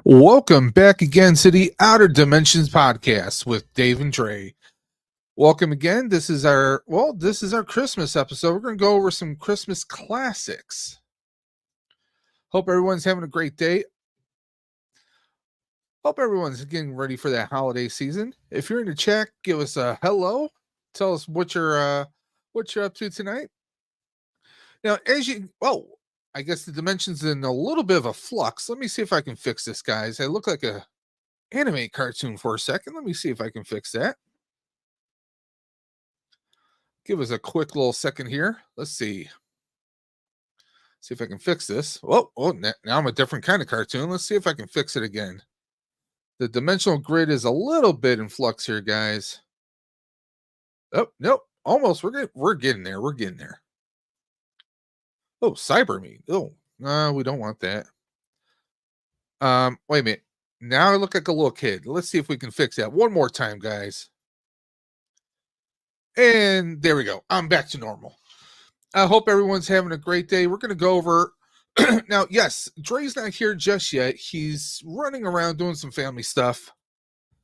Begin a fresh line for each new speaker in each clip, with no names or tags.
Welcome back again to the Outer Dimensions podcast with Dave and Dre. Welcome again. This is our Christmas episode. We're going to go over some Christmas classics. Hope everyone's having a great day. Hope everyone's getting ready for that holiday season. If you're in the chat, give us a hello. Tell us what you're up to tonight. Now, I guess the dimension's in a little bit of a flux. Let me see if I can fix this, guys. I look like a anime cartoon for a second. Let me see if I can fix that. Give us a quick little second here. Let's see. See if I can fix this. Oh, now I'm a different kind of cartoon. Let's see if I can fix it again. The dimensional grid is a little bit in flux here, guys. Oh, nope. Almost. We're getting there. We're getting there. Oh, cyber me. Oh, no, we don't want that. Wait a minute. Now I look like a little kid. Let's see if we can fix that one more time, guys. And there we go. I'm back to normal. I hope everyone's having a great day. We're going to go over now. Yes, Dre's not here just yet. He's running around doing some family stuff.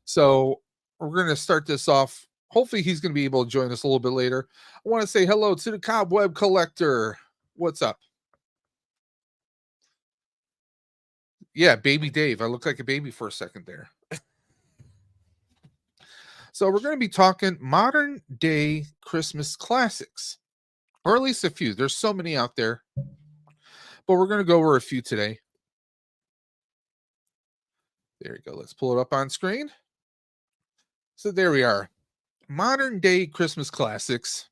So we're going to start this off. Hopefully he's going to be able to join us a little bit later. I want to say hello to the Cobweb Collector. What's up? Yeah, baby Dave. I look like a baby for a second there. So we're going to be talking modern day Christmas classics, or at least a few. There's so many out there, but we're going to go over a few today. There you go. Let's pull it up on screen. So there we are. Modern day Christmas classics.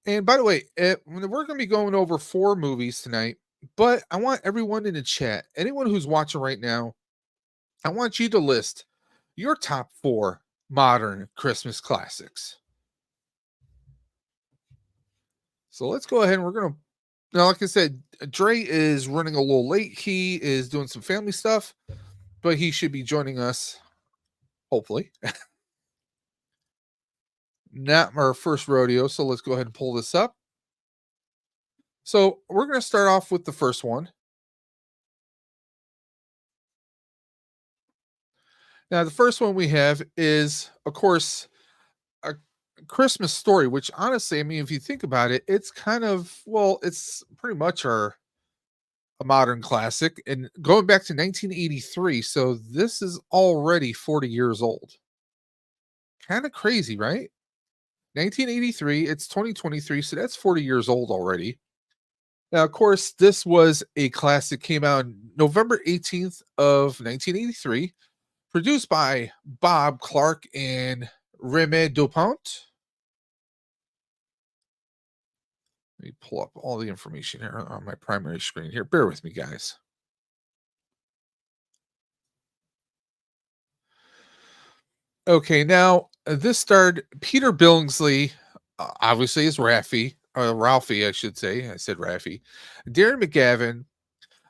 And by the way, we're going to be going over 4 movies tonight, but I want everyone in the chat, anyone who's watching right now, I want you to list your top 4 modern Christmas classics. So let's go ahead and we're going to, now, like I said, Dre is running a little late. He is doing some family stuff, but he should be joining us, hopefully. Not our first rodeo, so let's go ahead and pull this up. So we're going to start off with the first one. Now, the first one we have is, of course, A Christmas Story, which honestly, I mean, if you think about it, it's kind of, well, it's pretty much a modern classic, and going back to 1983. So this is already 40 years old. Kind of crazy, right? 1983, it's 2023, so that's 40 years old already. Now, of course, this was a classic, came out November 18th of 1983, produced by Bob Clark and Remy Dupont. Let me pull up all the information here on my primary screen here. Bear with me, guys. Okay, now this starred Peter Billingsley, obviously as Ralphie, I should say. I said Raffi. Darren McGavin.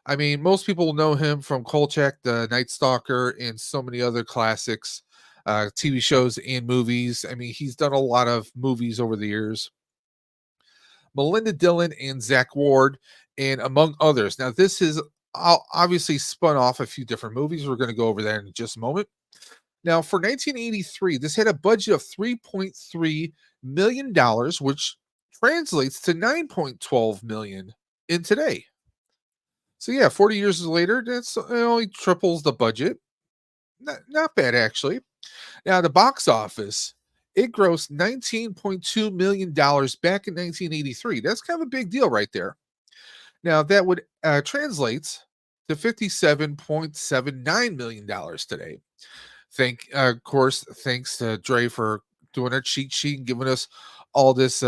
I mean, most people know him from Kolchak, the Night Stalker, and so many other classics, TV shows and movies. I mean, he's done a lot of movies over the years. Melinda Dillon and Zach Ward, and among others. Now, this is obviously spun off a few different movies. We're going to go over that in just a moment. Now, for 1983, this had a budget of $3.3 million, which translates to $9.12 million in today. So yeah, 40 years later, that's it only triples the budget. Not bad, actually. Now, the box office, it grossed $19.2 million back in 1983. That's kind of a big deal right there. Now, that would translate to $57.79 million today. Of course, thanks to Dre for doing our cheat sheet and giving us all this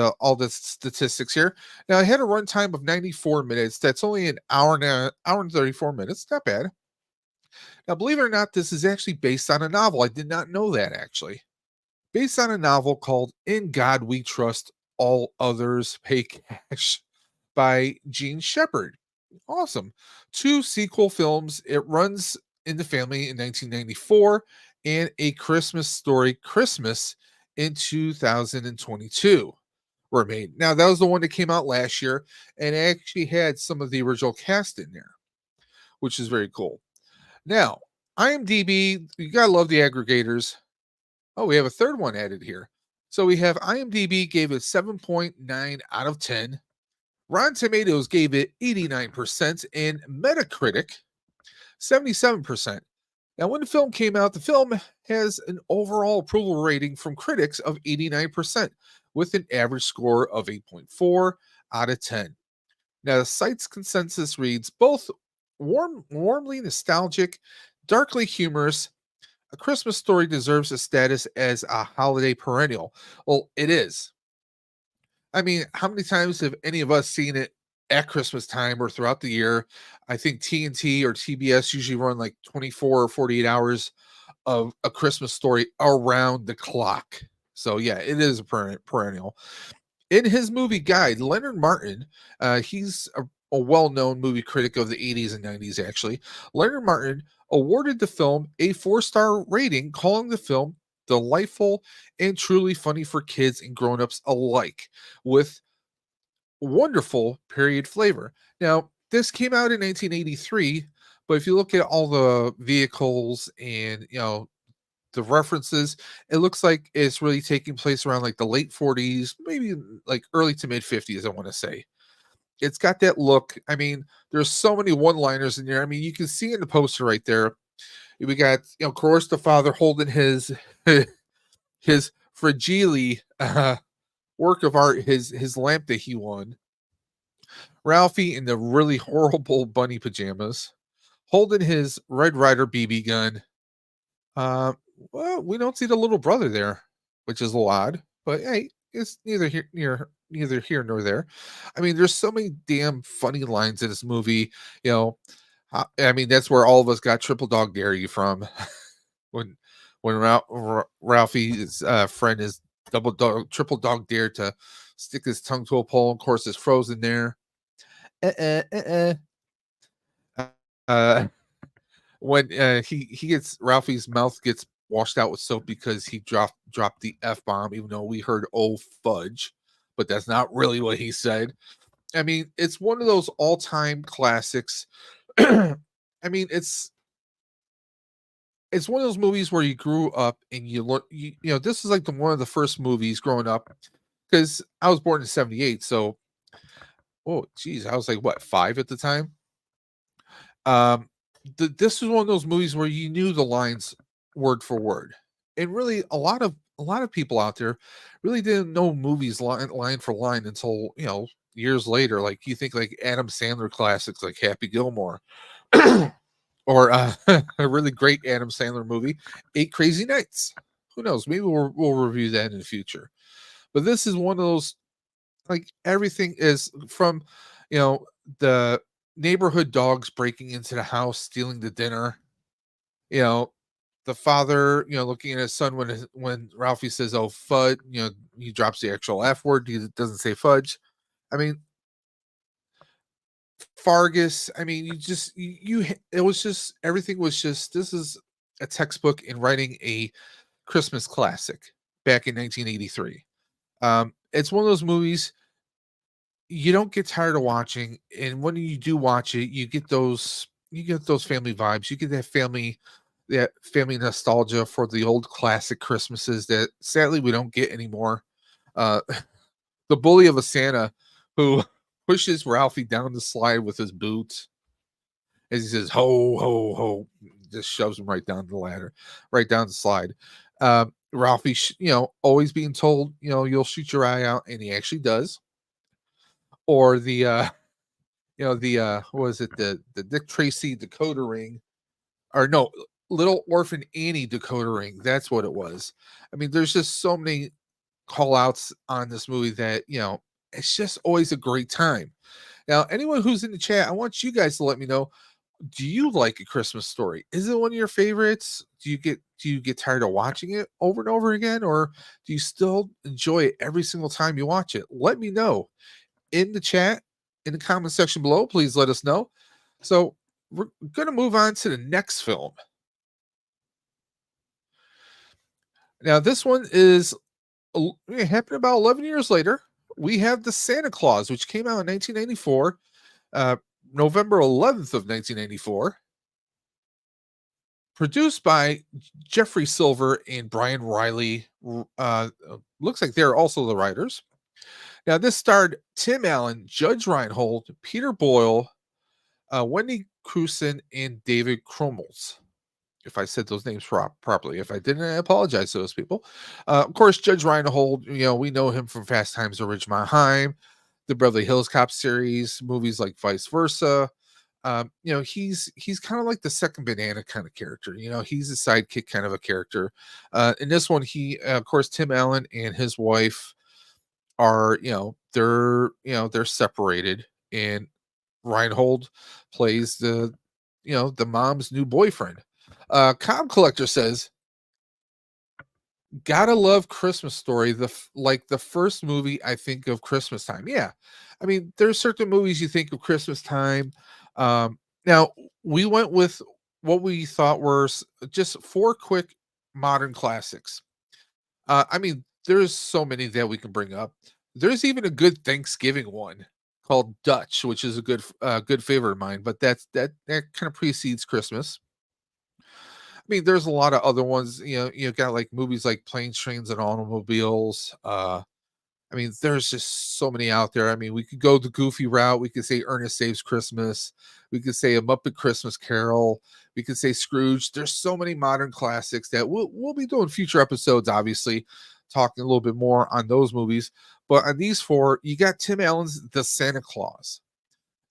statistics here. Now, I had a runtime of 94 minutes. That's only an hour and 34 minutes. Not bad. Now, believe it or not, this is actually based on a novel. I did not know that, actually. Based on a novel called In God We Trust, All Others Pay Cash by Gene Shepard. Awesome. 2 sequel films. It runs in the family in 1994 and A Christmas Story Christmas in 2022 were made. Now, that was the one that came out last year and actually had some of the original cast in there, which is very cool. Now, IMDb, you gotta love the aggregators. Oh, we have a third one added here. So we have IMDb gave it 7.9 out of 10. Rotten Tomatoes gave it 89%, and Metacritic 77%. Now, when the film came out, the film has an overall approval rating from critics of 89%, with an average score of 8.4 out of 10. Now, the site's consensus reads both warmly nostalgic, darkly humorous. A Christmas Story deserves a status as a holiday perennial. Well, it is. I mean, how many times have any of us seen it at Christmas time or throughout the year? I think TNT or TBS usually run like 24 or 48 hours of A Christmas Story around the clock. So yeah, it is a perennial. In his movie guide, Leonard Martin, he's a well-known movie critic of the 80s and 90s actually. Leonard Martin awarded the film a 4-star rating, calling the film delightful and truly funny for kids and grown-ups alike, with wonderful period flavor. Now, this came out in 1983, but if you look at all the vehicles and the references, it looks like it's really taking place around like the late 40s, maybe like early to mid 50s, I want to say. It's got that look. I mean, there's so many one-liners in there. I mean, you can see in the poster right there. We got, of course, the father holding his his fragile work of art, his lamp that he won. Ralphie in the really horrible bunny pajamas, holding his Red Ryder BB gun. Uh, well, we don't see the little brother there, which is a little odd. But hey, it's neither here nor there. I mean, there's so many damn funny lines in this movie. You know, I mean, that's where all of us got Triple Dog Dare from. when Ralphie's friend is triple dog dare to stick his tongue to a pole. Of course, it's frozen there. Uh, uh, when he gets Ralphie's mouth gets washed out with soap because he dropped the f bomb, even though we heard "oh fudge," but that's not really what he said. I mean, it's one of those all time classics. I mean, it's one of those movies where you grew up and you look, this is like one of the first movies growing up because I was born in '78, so oh geez, I was like what 5 at the time. Um, this was one of those movies where you knew the lines word for word, and really a lot of people out there really didn't know movies line for line until years later. Like you think like Adam Sandler classics like Happy Gilmore, or a really great Adam Sandler movie, Eight Crazy Nights. Who knows? Maybe we'll review that in the future. But this is one of those like everything is from you know the neighborhood dogs breaking into the house stealing the dinner, you know the father looking at his son when Ralphie says oh fudge, he drops the actual f word, he doesn't say fudge. I mean, Fargus, I mean, it was just everything was just this is a textbook in writing a Christmas classic back in 1983. It's one of those movies you don't get tired of watching, and when you do watch it, you get those family vibes. You get that family nostalgia for the old classic Christmases that sadly we don't get anymore. Uh, the bully of a Santa who pushes Ralphie down the slide with his boots as he says "ho ho ho," just shoves him right down the ladder, right down the slide. Ralphie, always being told, you'll shoot your eye out, and he actually does. Or the what was it, the Dick Tracy decoder ring, or no, Little Orphan Annie decoder ring. That's what it was. I mean, there's just so many call outs on this movie that it's just always a great time. Now, anyone who's in the chat, I want you guys to let me know. Do you like A Christmas Story? Is it one of your favorites? Do you get tired of watching it over and over again, or do you still enjoy it every single time you watch it? Let me know in the chat, in the comment section below. Please let us know. So we're going to move on to the next film. Now, this one it happened about 11 years later. We have The Santa Claus, which came out in 1994, November 11th of 1994. Produced by Jeffrey Silver and Brian Riley. Looks like they're also the writers. Now, this starred Tim Allen, Judge Reinhold, Peter Boyle, Wendy Crewson, and David Krumholtz. If I said those names properly. If I didn't, I apologize to those people. Of course, Judge Reinhold, we know him from Fast Times at Ridgemont High, the Beverly Hills Cop series, movies like Vice Versa. He's kind of like the second banana kind of character. He's a sidekick kind of a character. In this one, of course, Tim Allen and his wife are, they're separated, and Reinhold plays the mom's new boyfriend. Cobb Collector says, "Gotta love Christmas Story. Like the first movie I think of Christmas time." Yeah, I mean, there's certain movies you think of Christmas time. Now we went with what we thought were just four quick modern classics. I mean, there's so many that we can bring up. There's even a good Thanksgiving one called Dutch, which is a good favorite of mine, but that kind of precedes Christmas. I mean, there's a lot of other ones. You got like movies like Planes, Trains, and Automobiles. I mean, there's just so many out there. I mean, we could go the goofy route. We could say Ernest Saves Christmas. We could say A Muppet Christmas Carol. We could say Scrooge. There's so many modern classics that we'll be doing future episodes, obviously, talking a little bit more on those movies. But on these four, you got Tim Allen's The Santa Claus.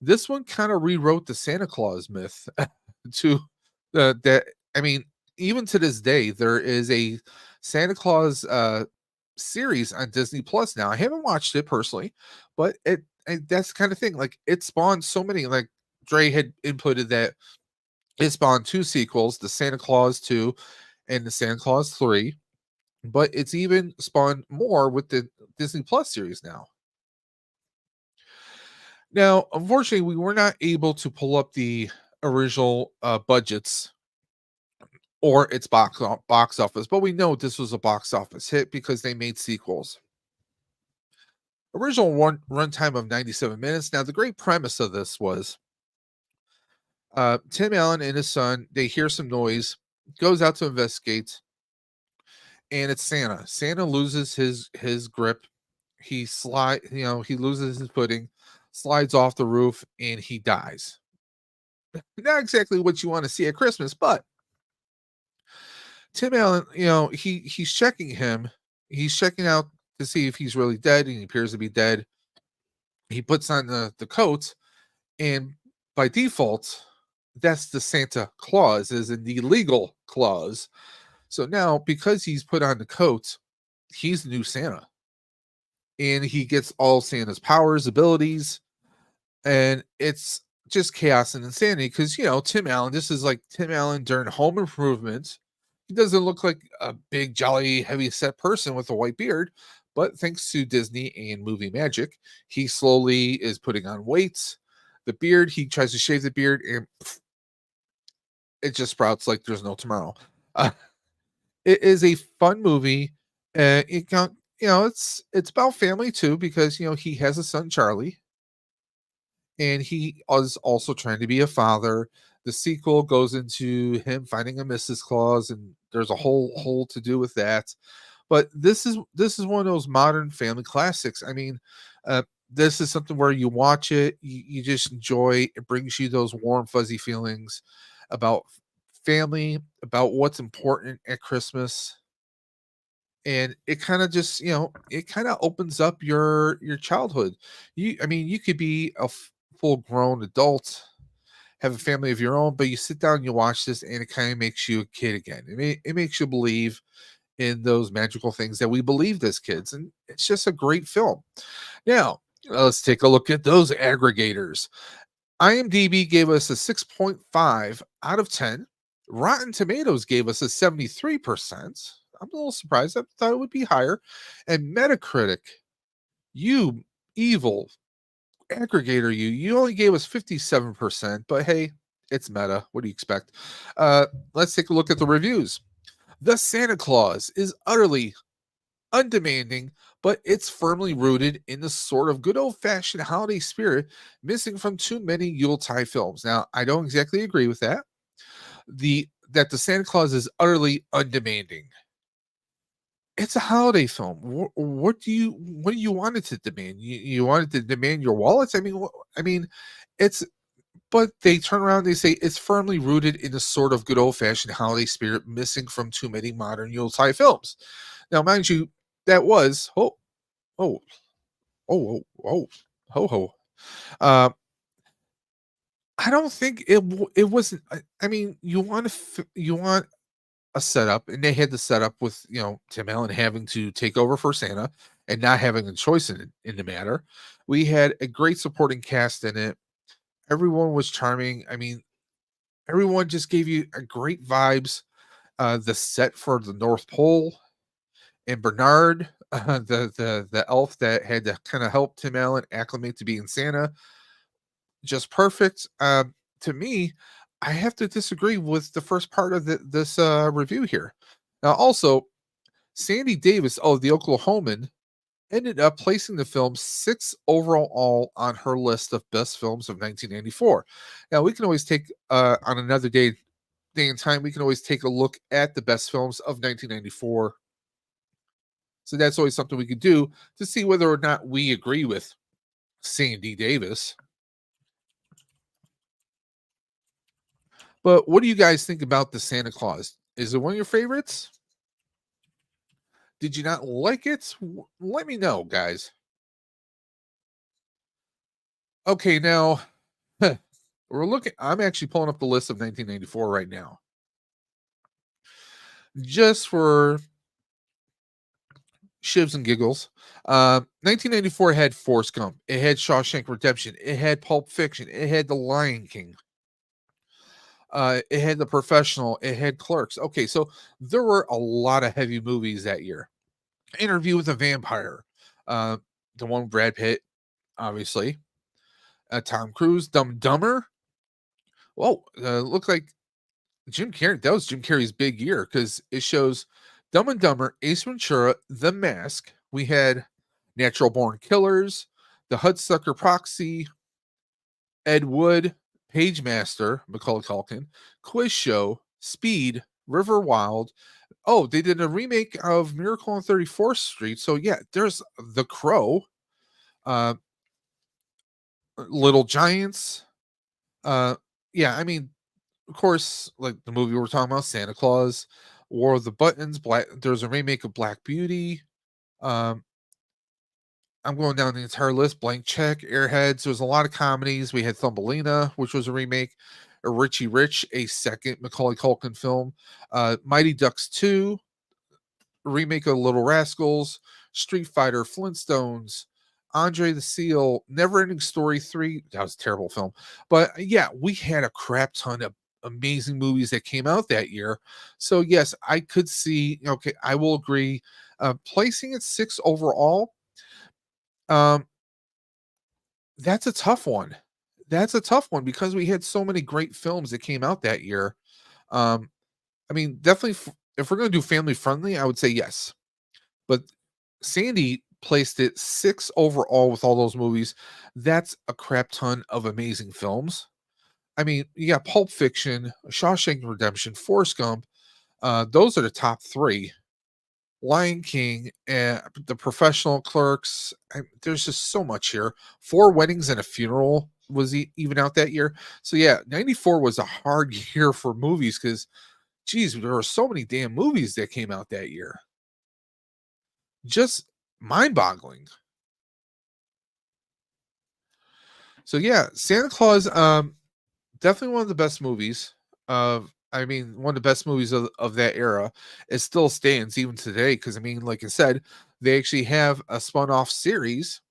This one kind of rewrote the Santa Claus myth to that. I mean, even to this day, there is a Santa Claus series on Disney Plus now. I haven't watched it personally, but that's the kind of thing. Like it spawned so many. Like Dre had inputted that it spawned two sequels, the Santa Claus 2 and the Santa Claus 3. But it's even spawned more with the Disney Plus series now. Now, unfortunately, we were not able to pull up the original budgets or its box office, but we know this was a box office hit because they made sequels. Original runtime of 97 minutes. Now, the great premise of this was Tim Allen and his son, they hear some noise, goes out to investigate, and it's Santa. Santa loses his grip. He loses his footing, slides off the roof, and he dies. Not exactly what you want to see at Christmas, but Tim Allen, he's checking him. He's checking out to see if he's really dead, and he appears to be dead. He puts on the coat, and by default, that's the Santa Claus, is in the legal clause. So now, because he's put on the coat, he's the new Santa. And he gets all Santa's powers, abilities, and it's just chaos and insanity because Tim Allen, this is like Tim Allen during Home Improvement. He doesn't look like a big, jolly, heavy set person with a white beard, but thanks to Disney and movie magic, he slowly is putting on weight. The beard, he tries to shave the beard, and it just sprouts like there's no tomorrow. Uh, it is a fun movie. It got, it's about family too because he has a son Charlie, and he is also trying to be a father. The sequel goes into him finding a Mrs. Claus, and there's a whole to do with that. But this is one of those modern family classics. I mean, this is something where you watch it, you just enjoy. It brings you those warm, fuzzy feelings about family, about what's important at Christmas, and it kind of just it kind of opens up your childhood. You could be a full grown adult, have a family of your own, but you sit down and you watch this, and it kind of makes you a kid again. It makes you believe in those magical things that we believed as kids, and it's just a great film. Now, let's take a look at those aggregators. IMDb gave us a 6.5 out of 10. Rotten Tomatoes gave us a 73%. I'm a little surprised. I thought it would be higher. And Metacritic, you evil aggregator, you only gave us 57%, but hey, it's Meta. What do you expect? Let's take a look at the reviews. The Santa Claus is utterly undemanding, but it's firmly rooted in the sort of good old-fashioned holiday spirit missing from too many Yuletide films. Now, I don't exactly agree with that. The that the Santa Claus is utterly undemanding. It's a holiday film. What do you want it to demand? You want it to demand your wallets? I mean, I mean, it's but they turn around and they say it's firmly rooted in a sort of good old fashioned holiday spirit missing from too many modern Yuletide films. Now, mind you, that was oh oh ho ho. Uh, I don't think it wasn't. I mean, you want a setup, and they had the setup with Tim Allen having to take over for Santa and not having a choice in the matter. We had a great supporting cast in it. Everyone was charming. I mean, everyone just gave you a great vibes. The set for the North Pole and Bernard, the elf that had to kind of help Tim Allen acclimate to being Santa, just perfect. To me, I have to disagree with the first part of this review here. Now, also, Sandy Davis, the Oklahoman, ended up placing the film sixth overall on her list of best films of 1994. Now, we can always take on another day and time, we can always take a look at the best films of 1994. So that's always something we could do to see whether or not we agree with Sandy Davis. But what do you guys think about the Santa Claus? Is it one of your favorites? Did you not like it? Let me know, guys. Okay, now we're looking. I'm actually pulling up the list of 1994 right now, just for shivs and giggles. 1994 had Forrest Gump. It had Shawshank Redemption. It had Pulp Fiction. It had The Lion King. It had The Professional. It had Clerks. Okay, so there were a lot of heavy movies that year. Interview with a Vampire. Uh, the one with Brad Pitt, obviously. Tom Cruise. Dumb and Dumber. Whoa, looked like Jim Carrey. That was Jim Carrey's big year because it shows Dumb and Dumber, Ace Ventura, The Mask. We had Natural Born Killers, The Hudsucker Proxy, Ed Wood, Page Master, Macaulay Culkin, Quiz Show, Speed, River Wild. Oh, they did a remake of Miracle on 34th Street. So yeah, there's The Crow, uh, Little Giants. Yeah, I mean, of course, like the movie we're talking about, Santa Claus, War of the Buttons, Black. There's a remake of Black Beauty. Um, I'm going down the entire list. Blank Check, Airheads. There's a lot of comedies. We had Thumbelina, which was a remake. Richie Rich, a second Macaulay Culkin film. Mighty Ducks 2, remake of Little Rascals. Street Fighter, Flintstones. Andre the Seal, Neverending Story 3. That was a terrible film. But yeah, we had a crap ton of amazing movies that came out that year. So yes, I could see, okay, I will agree. Placing it six overall, um, that's a tough one. That's a tough one because we had so many great films that came out that year. Um, I mean, definitely, if we're going to do family friendly, I would say yes. But Sandy placed it six overall with all those movies. That's a crap ton of amazing films. I mean, you got Pulp Fiction, Shawshank Redemption, Forrest Gump. Those are the top three. Lion King, and The Professional, Clerks. There's just so much here. Four Weddings and a Funeral was even out that year. So yeah, 94 was a hard year for movies because, geez, there were so many damn movies that came out that year. Just mind-boggling. So yeah, Santa Claus, definitely one of the best movies of. I mean, one of the best movies of that era. It still stands even today because I mean, like I said, they actually have a spun-off series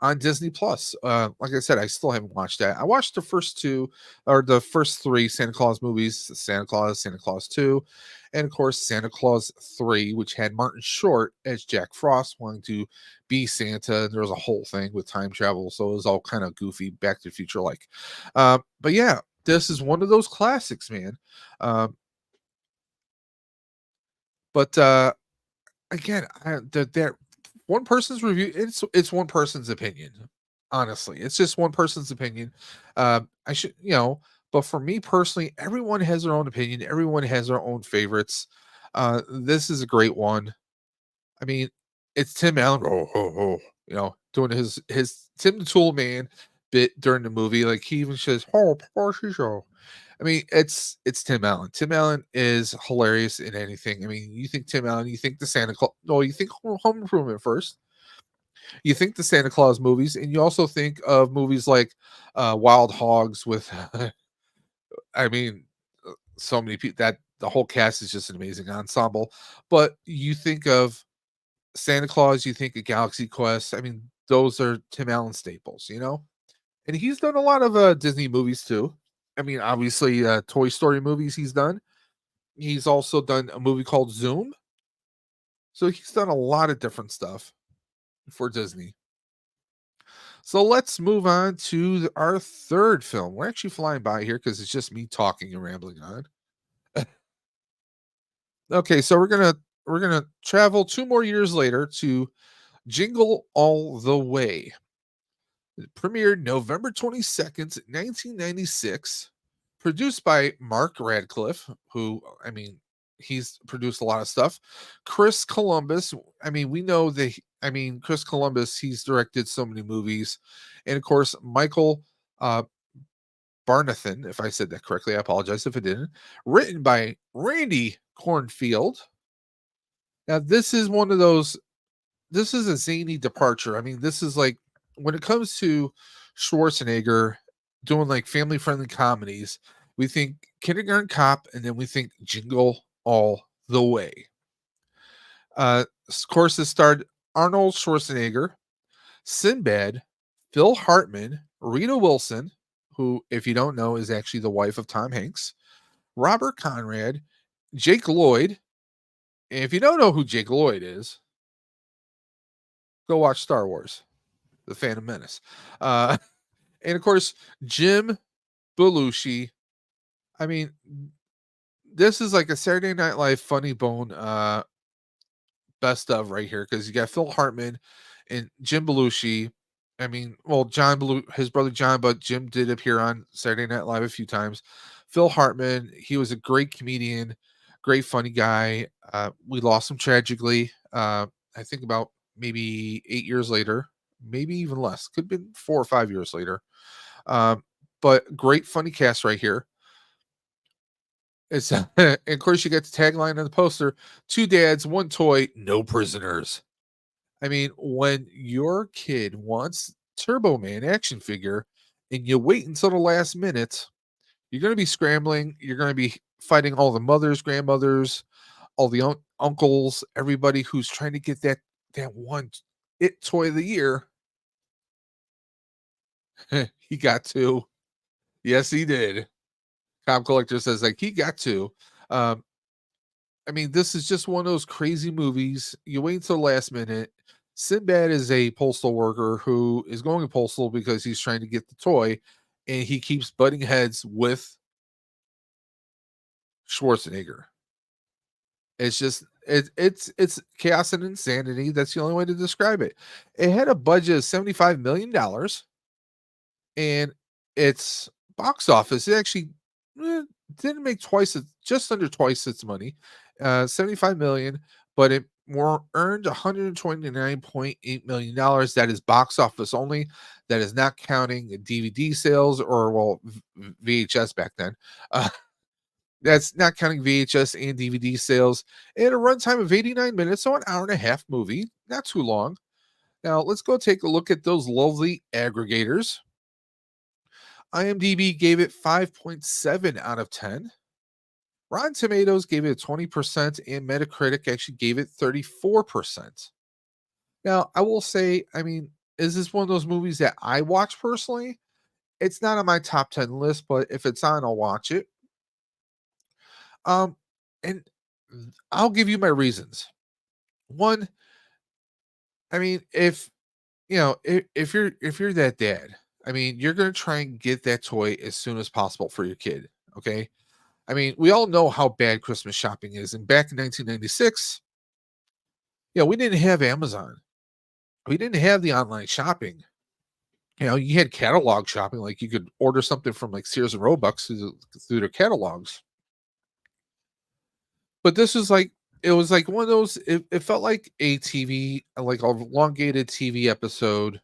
on Disney Plus. Like I said, I still haven't watched that. I watched the first two or the first three Santa Claus movies: Santa Claus 2, and of course Santa Claus 3, which had Martin Short as Jack Frost wanting to be Santa. There was a whole thing with time travel, so it was all kind of goofy, Back to the Future like. But yeah, this is one of those classics, man. Um, but again, that one person's review, it's one person's opinion. Honestly, it's just one person's opinion. I should, But for me personally, everyone has their own opinion. Everyone has their own favorites. This is a great one. I mean, it's Tim Allen, doing his Tim the Tool Man bit during the movie. Like he even says, "Oh, Percy show." I mean, it's Tim Allen. Tim Allen is hilarious in anything. I mean, you think Tim Allen, you think the Santa Claus. No, you think Home Improvement first. You think the Santa Claus movies, and you also think of movies like Wild Hogs with. I mean, so many people that the whole cast is just an amazing ensemble. But you think of Santa Claus, you think of Galaxy Quest. I mean, those are Tim Allen staples, you know? And he's done a lot of Disney movies too. I mean, obviously, Toy Story movies he's done. He's also done a movie called Zoom. So he's done a lot of different stuff for Disney. So let's move on to our third film. We're actually flying by here because it's just me talking and rambling on. Okay, so we're gonna travel 2 more years later to Jingle All the Way. It premiered November 22nd, 1996. Produced by Mark Radcliffe, who, I mean, he's produced a lot of stuff. Chris Columbus, I mean, we know that, Chris Columbus, he's directed so many movies. And of course, Michael uh, Barnathan, if I said that correctly, I apologize if I didn't. Written by Randy Cornfield. Now, this is a zany departure. I mean, this is like when it comes to Schwarzenegger doing like family friendly comedies, we think Kindergarten Cop and then we think Jingle All the Way. Of course, it starred Arnold Schwarzenegger, Sinbad, Phil Hartman, Rita Wilson, who, if you don't know, is actually the wife of Tom Hanks, Robert Conrad, Jake Lloyd. And if you don't know who Jake Lloyd is, go watch Star Wars, The Phantom Menace. Uh, and of course, Jim Belushi. I mean, this is like a Saturday Night Live funny bone best of right here because you got Phil Hartman and Jim Belushi. I mean, well, his brother John, but Jim did appear on Saturday Night Live a few times. Phil Hartman, he was a great comedian, great funny guy. We lost him tragically. I think about maybe 8 years later, maybe even less. Could have been 4 or 5 years later. Um, but great funny cast right here. It's and of course you get the tagline on the poster: two dads, one toy, no prisoners. I mean, when your kid wants Turbo Man action figure and you wait until the last minute, you're going to be scrambling. You're going to be fighting all the mothers, grandmothers, all the uncles, everybody who's trying to get that one toy of the year. He got to. Yes, he did. Cop Collector says like he got to. Um, I mean, this is just one of those crazy movies. You wait until the last minute. Sinbad is a postal worker who is going postal because he's trying to get the toy, and he keeps butting heads with Schwarzenegger. It's just it's chaos and insanity. That's the only way to describe it. It had a budget of $75 million, and its box office it actually eh, didn't make just under twice its money, 75 million, but it more earned $129.8 million. That is box office only. That is not counting DVD sales or VHS back then. Uh, that's not counting VHS and DVD sales. And a runtime of 89 minutes, so an hour and a half movie, not too long. Now let's go take a look at those lovely aggregators. IMDb gave it 5.7 out of 10. Rotten Tomatoes gave it 20%, and Metacritic actually gave it 34%. Now, I will say, I mean, is this one of those movies that I watch personally? It's not on my top 10 list, but if it's on, I'll watch it. Um, and I'll give you my reasons. One, I mean, if you're that dad, I mean, you're gonna try and get that toy as soon as possible for your kid. Okay. I mean, we all know how bad Christmas shopping is. And back in 1996, we didn't have Amazon. We didn't have the online shopping. You had catalog shopping, like you could order something from like Sears and Roebuck through their catalogs. But this is like it was like one of those. It felt like a TV, like a elongated TV episode,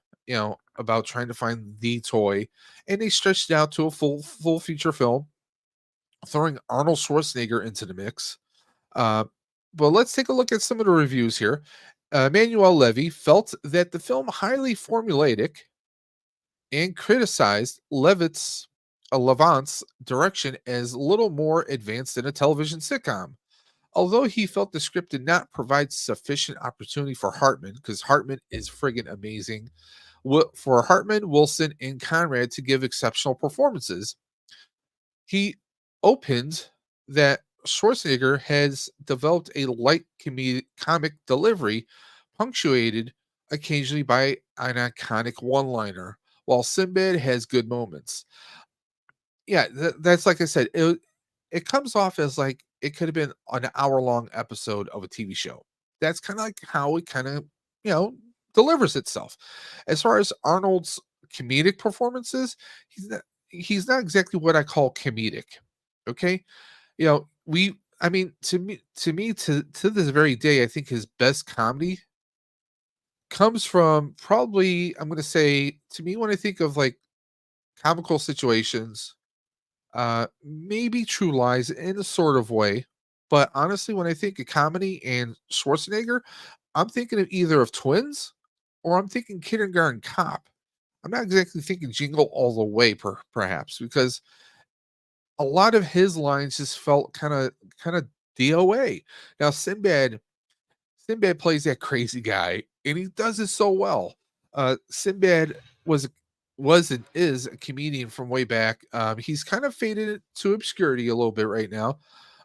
about trying to find the toy, and they stretched it out to a full feature film, throwing Arnold Schwarzenegger into the mix. Uh, but let's take a look at some of the reviews here. Manuel Levy felt that the film highly formulaic and criticized Levant's direction as little more advanced than a television sitcom. Although he felt the script did not provide sufficient opportunity for Hartman, because Hartman is friggin' amazing, for Hartman, Wilson, and Conrad to give exceptional performances, he opened that Schwarzenegger has developed a light comic delivery, punctuated occasionally by an iconic one liner, while Sinbad has good moments. Yeah, that's like I said, it comes off as like it could have been an hour-long episode of a TV show. That's kinda like how it kinda, you know, delivers itself. As far as Arnold's comedic performances, he's not exactly what I call comedic, okay? I mean, to this very day, I think his best comedy comes from probably, I'm gonna say, to me, when I think of, like, comical situations, maybe True Lies in a sort of way. But honestly, when I think of comedy and Schwarzenegger, I'm thinking of either of Twins or I'm thinking Kindergarten Cop. I'm not exactly thinking Jingle All the Way, perhaps, because a lot of his lines just felt kind of DOA. Now Sinbad plays that crazy guy, and he does it so well. Sinbad was and is a comedian from way back. He's kind of faded to obscurity a little bit right now.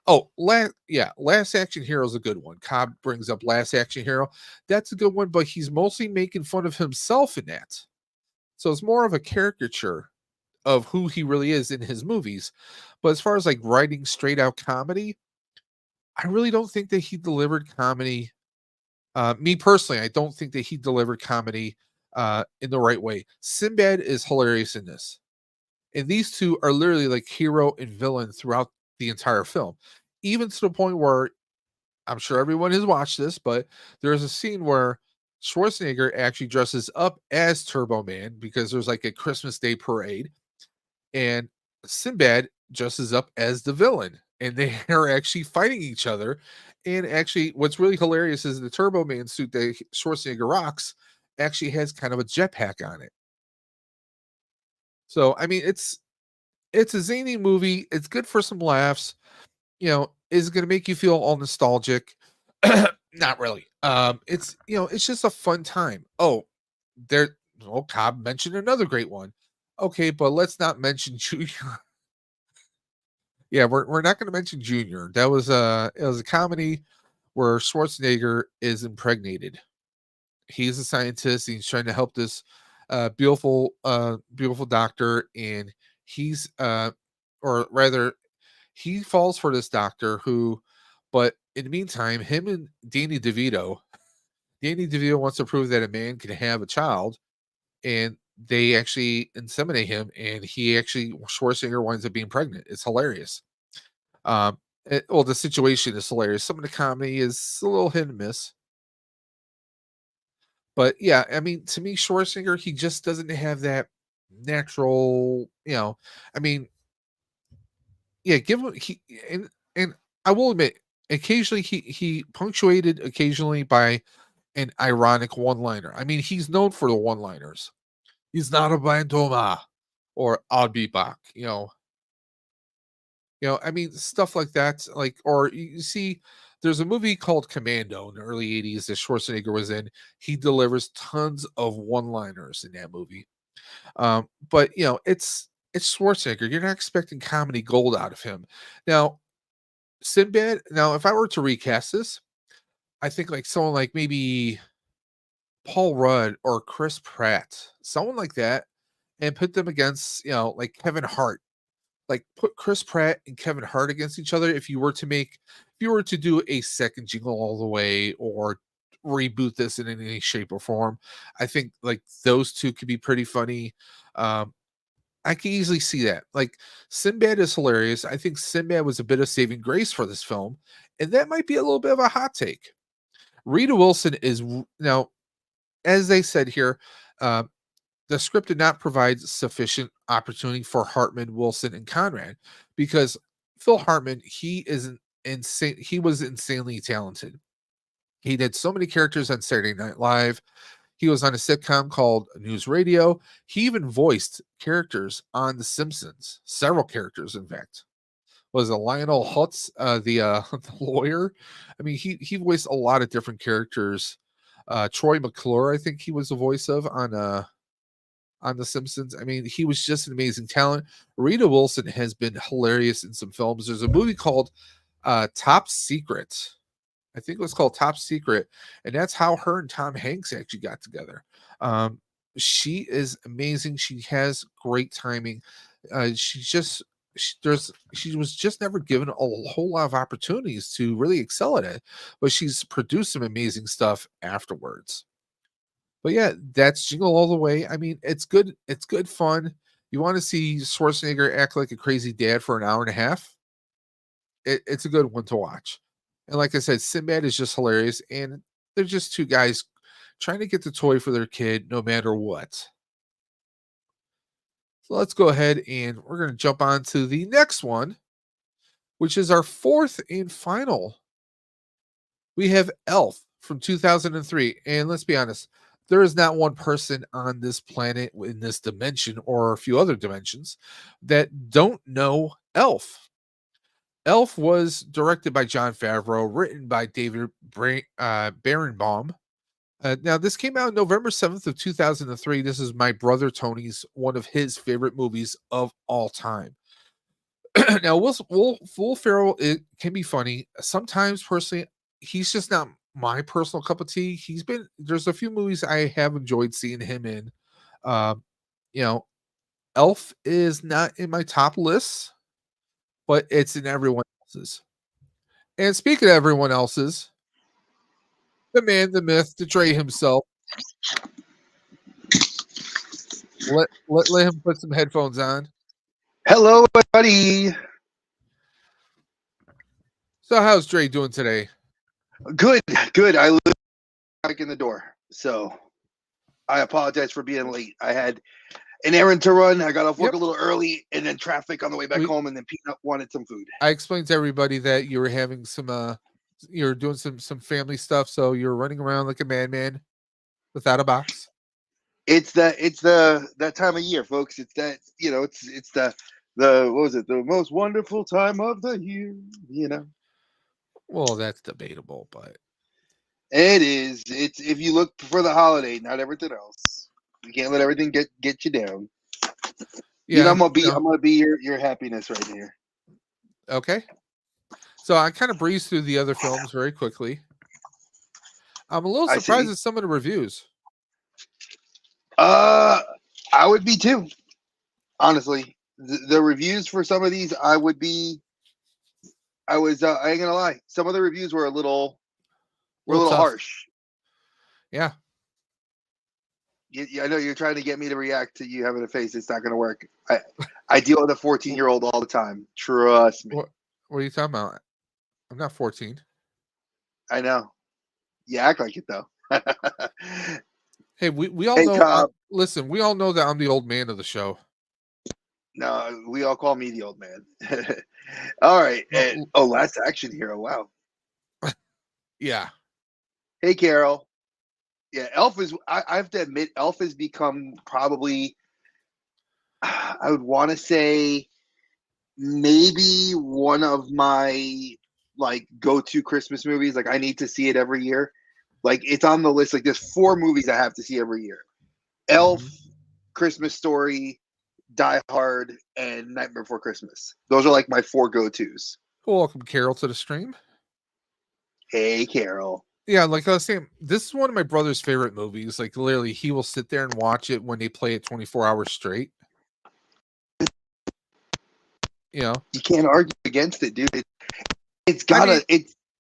Oh, Last Action Hero is a good one. Cobb brings up Last Action Hero. That's a good one, but he's mostly making fun of himself in that. So it's more of a caricature of who he really is in his movies. But as far as like writing straight out comedy, I really don't think that he delivered comedy. Me personally, I don't think that he delivered comedy in the right way. Sinbad is hilarious in this, and these two are literally like hero and villain throughout the entire film, even to the point where I'm sure everyone has watched this, but there's a scene where Schwarzenegger actually dresses up as Turbo Man because there's like a Christmas Day parade, and Sinbad dresses up as the villain, and they are actually fighting each other. And actually, what's really hilarious is the Turbo Man suit that Schwarzenegger rocks actually has kind of a jetpack on it. So, I mean, it's a zany movie. It's good for some laughs. Is it going to make you feel all nostalgic? Not really. It's just a fun time. Oh, there. Oh, Cobb mentioned another great one. Okay, but let's not mention Junior. Yeah, we're not gonna mention Junior. It was a comedy where Schwarzenegger is impregnated. He's a scientist, he's trying to help this, beautiful doctor, and he's, or rather, he falls for this doctor who but in the meantime, him and Danny DeVito wants to prove that a man can have a child, and they actually inseminate him, and he actually Schwarzenegger winds up being pregnant. It's hilarious. Well, the situation is hilarious. Some of the comedy is a little hit and miss, but yeah, I mean, to me, Schwarzenegger, he just doesn't have that natural. I mean, yeah, give him and I will admit, occasionally he punctuated occasionally by an ironic one liner. I mean, he's known for the one liners. He's not a Bandoma or I'll be back. I mean, stuff like that, like, or you see, there's a movie called Commando in the early '80s that Schwarzenegger was in. He delivers tons of one-liners in that movie. But it's Schwarzenegger. You're not expecting comedy gold out of him. Now, Sinbad. Now, if I were to recast this, I think like someone like maybe Paul Rudd or Chris Pratt, someone like that, and put them against like Kevin Hart. Like, put Chris Pratt and Kevin Hart against each other if you were to do a second Jingle All the Way, or reboot this in any shape or form. I think like those two could be pretty funny. I can easily see that. Like Sinbad is hilarious. I think Sinbad was a bit of saving grace for this film, and that might be a little bit of a hot take. Rita Wilson is now, as they said here, uh, the script did not provide sufficient opportunity for Hartman, Wilson, and Conrad because Phil Hartman, he is an insane. He was insanely talented. He did so many characters on Saturday Night Live. He was on a sitcom called News Radio. He even voiced characters on The Simpsons, several characters, in fact. Was it Lionel Hutz, the lawyer? I mean, he voiced a lot of different characters. Troy McClure, I think he was the voice of on The Simpsons. I mean, he was just an amazing talent. Rita Wilson has been hilarious in some films. There's a movie called Top Secret. I think it was called Top Secret, and that's how her and Tom Hanks actually got together. She is amazing. She has great timing. She was just never given a whole lot of opportunities to really excel at it, but she's produced some amazing stuff afterwards. But yeah, that's Jingle All the Way. I mean, it's good. It's good fun. You want to see Schwarzenegger act like a crazy dad for an hour and a half? It's a good one to watch. And like I said, Sinbad is just hilarious, and they're just two guys trying to get the toy for their kid no matter what. So let's go ahead and we're going to jump on to the next one, which is our fourth and final. We have Elf from 2003. And let's be honest, there is not one person on this planet in this dimension or a few other dimensions that don't know Elf. Elf was directed by Jon Favreau, written by David Barenbaum. Now, this came out November 7th of 2003. This is my brother Tony's one of his favorite movies of all time. Now, Will Ferrell, it can be funny. Sometimes, personally, he's just not my personal cup of tea. There's a few movies I have enjoyed seeing him in. You know, Elf is not in my top list, but it's in everyone else's. And speaking of everyone else's, the man, the myth, the Dre himself. Let him put some headphones on.
Hello, buddy.
So how's Dre doing today?
Good. I live back in the door, so I apologize for being late. I had an errand to run. I got off work a little early, and then traffic on the way back home, and then Peanut wanted some food.
I explained to everybody that you were having some you're doing some family stuff, so you're running around like a madman without a box.
It's that time of year, folks. It's that, it's the what was it? The most wonderful time of the year,
Well, that's debatable, but
it is. It's if you look for the holiday, not everything else. You can't let everything get you down. Yeah, I'm gonna be your happiness right here.
Okay. So I kind of breezed through the other films very quickly. I'm a little surprised at some of the reviews.
I would be too. Honestly, the reviews for some of these, I ain't gonna lie. Some of the reviews were a little harsh.
Yeah.
I know you're trying to get me to react to you having a face. It's not going to work. I deal with a 14-year-old all the time. Trust me.
What are you talking about? I'm not 14.
I know. You act like it though.
Hey, we all know. Listen, we all know that I'm the old man of the show.
No, we all call me the old man. All right. Last Action Hero. Wow.
Yeah.
Hey, Carol. Yeah, Elf is. I have to admit, Elf has become probably. I would want to say, maybe one of my go-to Christmas movies. Like I need to see it every year. Like it's on the list. Like there's 4 movies I have to see every year: Elf, Christmas Story, Die Hard, and Nightmare Before Christmas. Those are like my 4 go-tos.
Welcome, Carol, to the stream.
Hey, Carol.
Yeah, like I was saying, this is one of my brother's favorite movies. Like literally, he will sit there and watch it when they play it 24 hours straight. You know,
you can't argue against it, dude. It's gotta.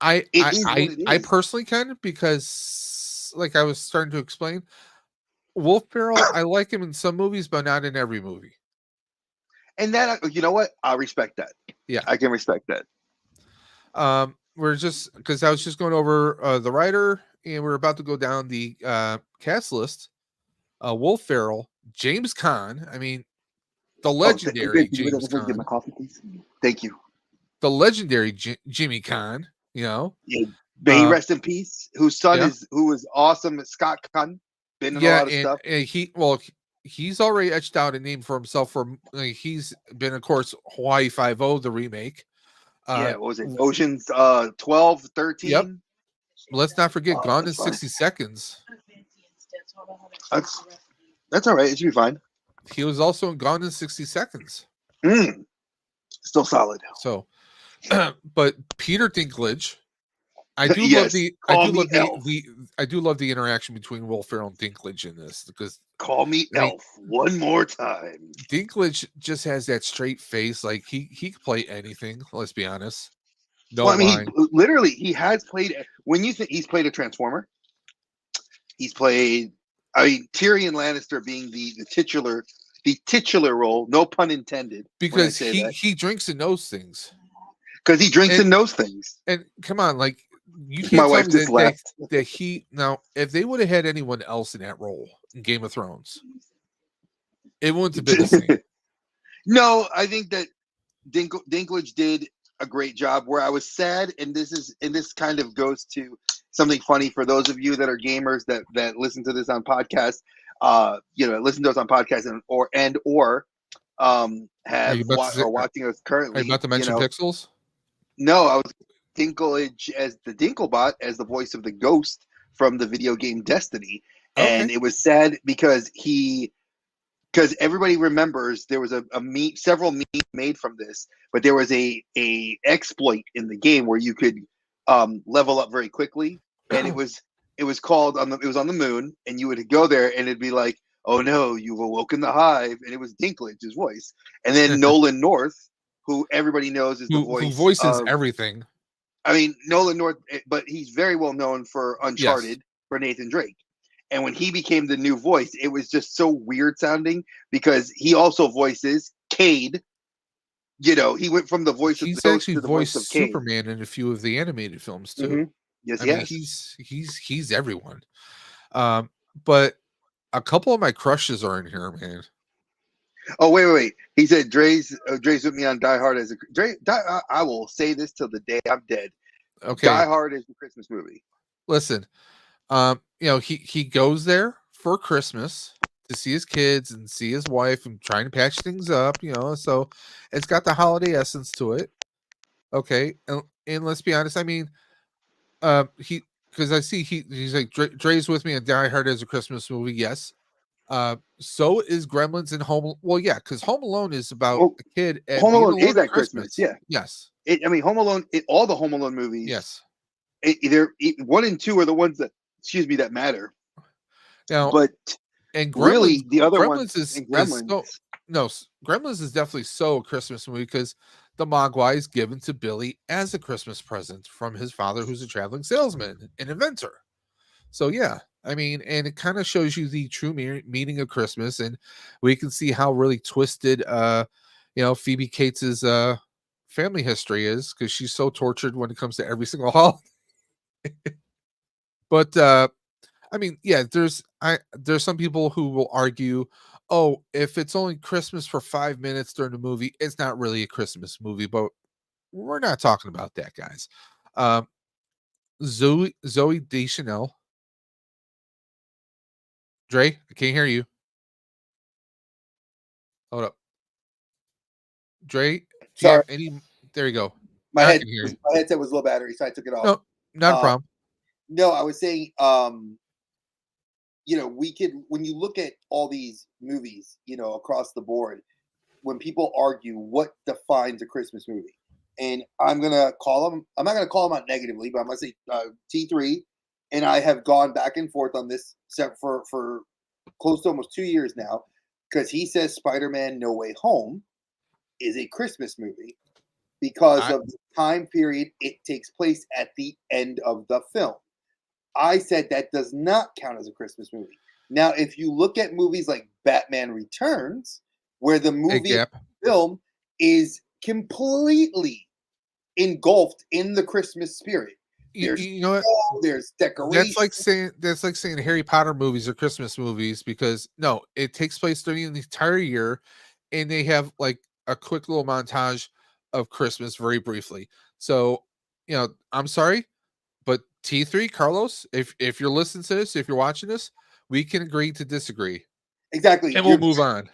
It is what it
I
is.
personally can, because like I was starting to explain, Wolf Ferrell, I like him in some movies, but not in every movie.
And that, you know what? I respect that.
Yeah.
I can respect that.
We're just because I was just going over the writer, and we're about to go down the cast list. Wolf Ferrell, James Caan. I mean, the legendary James
Get my
Caan,
coffee, please. Thank you.
the legendary Jimmy Caan. You know,
Yeah, may he
uh,
rest in peace. Whose son
yeah,
is who was awesome, Scott Conn. Been in a
yeah,
lot of stuff.
and he's already etched out a name for himself. He's been, of course, Hawaii Five O, the remake.
Yeah,
Uh,
what was it? Ocean's 12,
yep.
13.
Let's not forget Gone in
That's fine.
60 Seconds.
That's all right. It should be fine.
He was also in Gone in 60 Seconds.
Still solid.
So, but Peter Dinklage, I do
Yes,
love the
call me Elf.
I do love the interaction between Will Ferrell and Dinklage in this, because
Call me
I mean,
Elf one more time.
Dinklage just has that straight face. Like he could play anything. Let's be honest. No
Well, I mean,
line.
he has played. When you think he's played a Transformer, he's played. I mean, Tyrion Lannister being the titular role. No pun intended.
Because he drinks and knows things.
Because he drinks and knows things.
And come on, like, you can't
My
tell
wife
me
just laughed.
that he, now if they would have had anyone else in that role in Game of Thrones, it wouldn't have been the same.
No, I think that Dinklage did a great job. Where I was sad, and this kind of goes to something funny for those of you that are gamers that listen to this on podcast. Listen to us on podcast or are watching us currently.
Are you about to mention Pixels?
No, I was Dinklage as the Dinklebot, as the voice of the ghost from the video game Destiny, and it was sad because everybody remembers there was several memes made from this, but there was a exploit in the game where you could level up very quickly, and it was called it was on the moon, and you would go there and it'd be like, oh no, you've awoken the hive, and it was Dinklage's voice, and then Nolan North, who everybody knows is the voice
who voices
of
everything.
I mean, Nolan North, but he's very well known for Uncharted, for Nathan Drake. And when he became the new voice, it was just so weird sounding because he also voices Cade. He went from the voice of the ghost to the voice of Cade.
Superman in a few of the animated films too.
Mm-hmm. Yes,
I mean, he's everyone. But a couple of my crushes are in here, man.
Oh, wait. He said Dre's with me on Die Hard as I will say this till the day I'm dead.
Okay.
Die Hard is the Christmas movie.
Listen, he goes there for Christmas to see his kids and see his wife and trying to patch things up, so it's got the holiday essence to it. Okay. And let's be honest, I mean, because I see he's like, Dre's with me on Die Hard as a Christmas movie. Yes. So is Gremlins and Home. Well, yeah, because Home Alone is about a kid.
Home Alone is at Christmas. Yeah.
Yes.
Home Alone. All the Home Alone movies.
Yes.
Either 1 and 2 are the ones that matter.
Now,
but
and Gremlins,
really, the other
Gremlins Gremlins is definitely so a Christmas movie because the Mogwai is given to Billy as a Christmas present from his father, who's a traveling salesman and inventor. So yeah, I mean, and it kind of shows you the true meaning of Christmas, and we can see how really twisted, Phoebe Cates's family history is, because she's so tortured when it comes to every single holiday. But I mean, yeah, there's some people who will argue, oh, if it's only Christmas for 5 minutes during the movie, it's not really a Christmas movie. But we're not talking about that, guys. Zoe Deschanel. Dre, I can't hear you. Hold up. Dre, do you have any? There you go.
My headset was low battery, so I took it off.
No, not a problem.
No, I was saying, we could, when you look at all these movies, across the board, when people argue what defines a Christmas movie, and I'm not going to call them out negatively, but I'm going to say T3, and I have gone back and forth on this for close to almost 2 years now, because he says Spider-Man No Way Home is a Christmas movie, because
I
of the time period it takes place at the end of the film. I said that does not count as a Christmas movie. Now, if you look at movies like Batman Returns, where the
Big
movie
gap.
film is completely engulfed in the Christmas spirit. There's
You know what?
snow, there's decorations.
That's like saying Harry Potter movies are Christmas movies because no, it takes place during the entire year, and they have like a quick little montage of Christmas very briefly. So, I'm sorry, but T3 Carlos, if you're listening to this, if you're watching this, we can agree to disagree,
Exactly.
and we'll move on.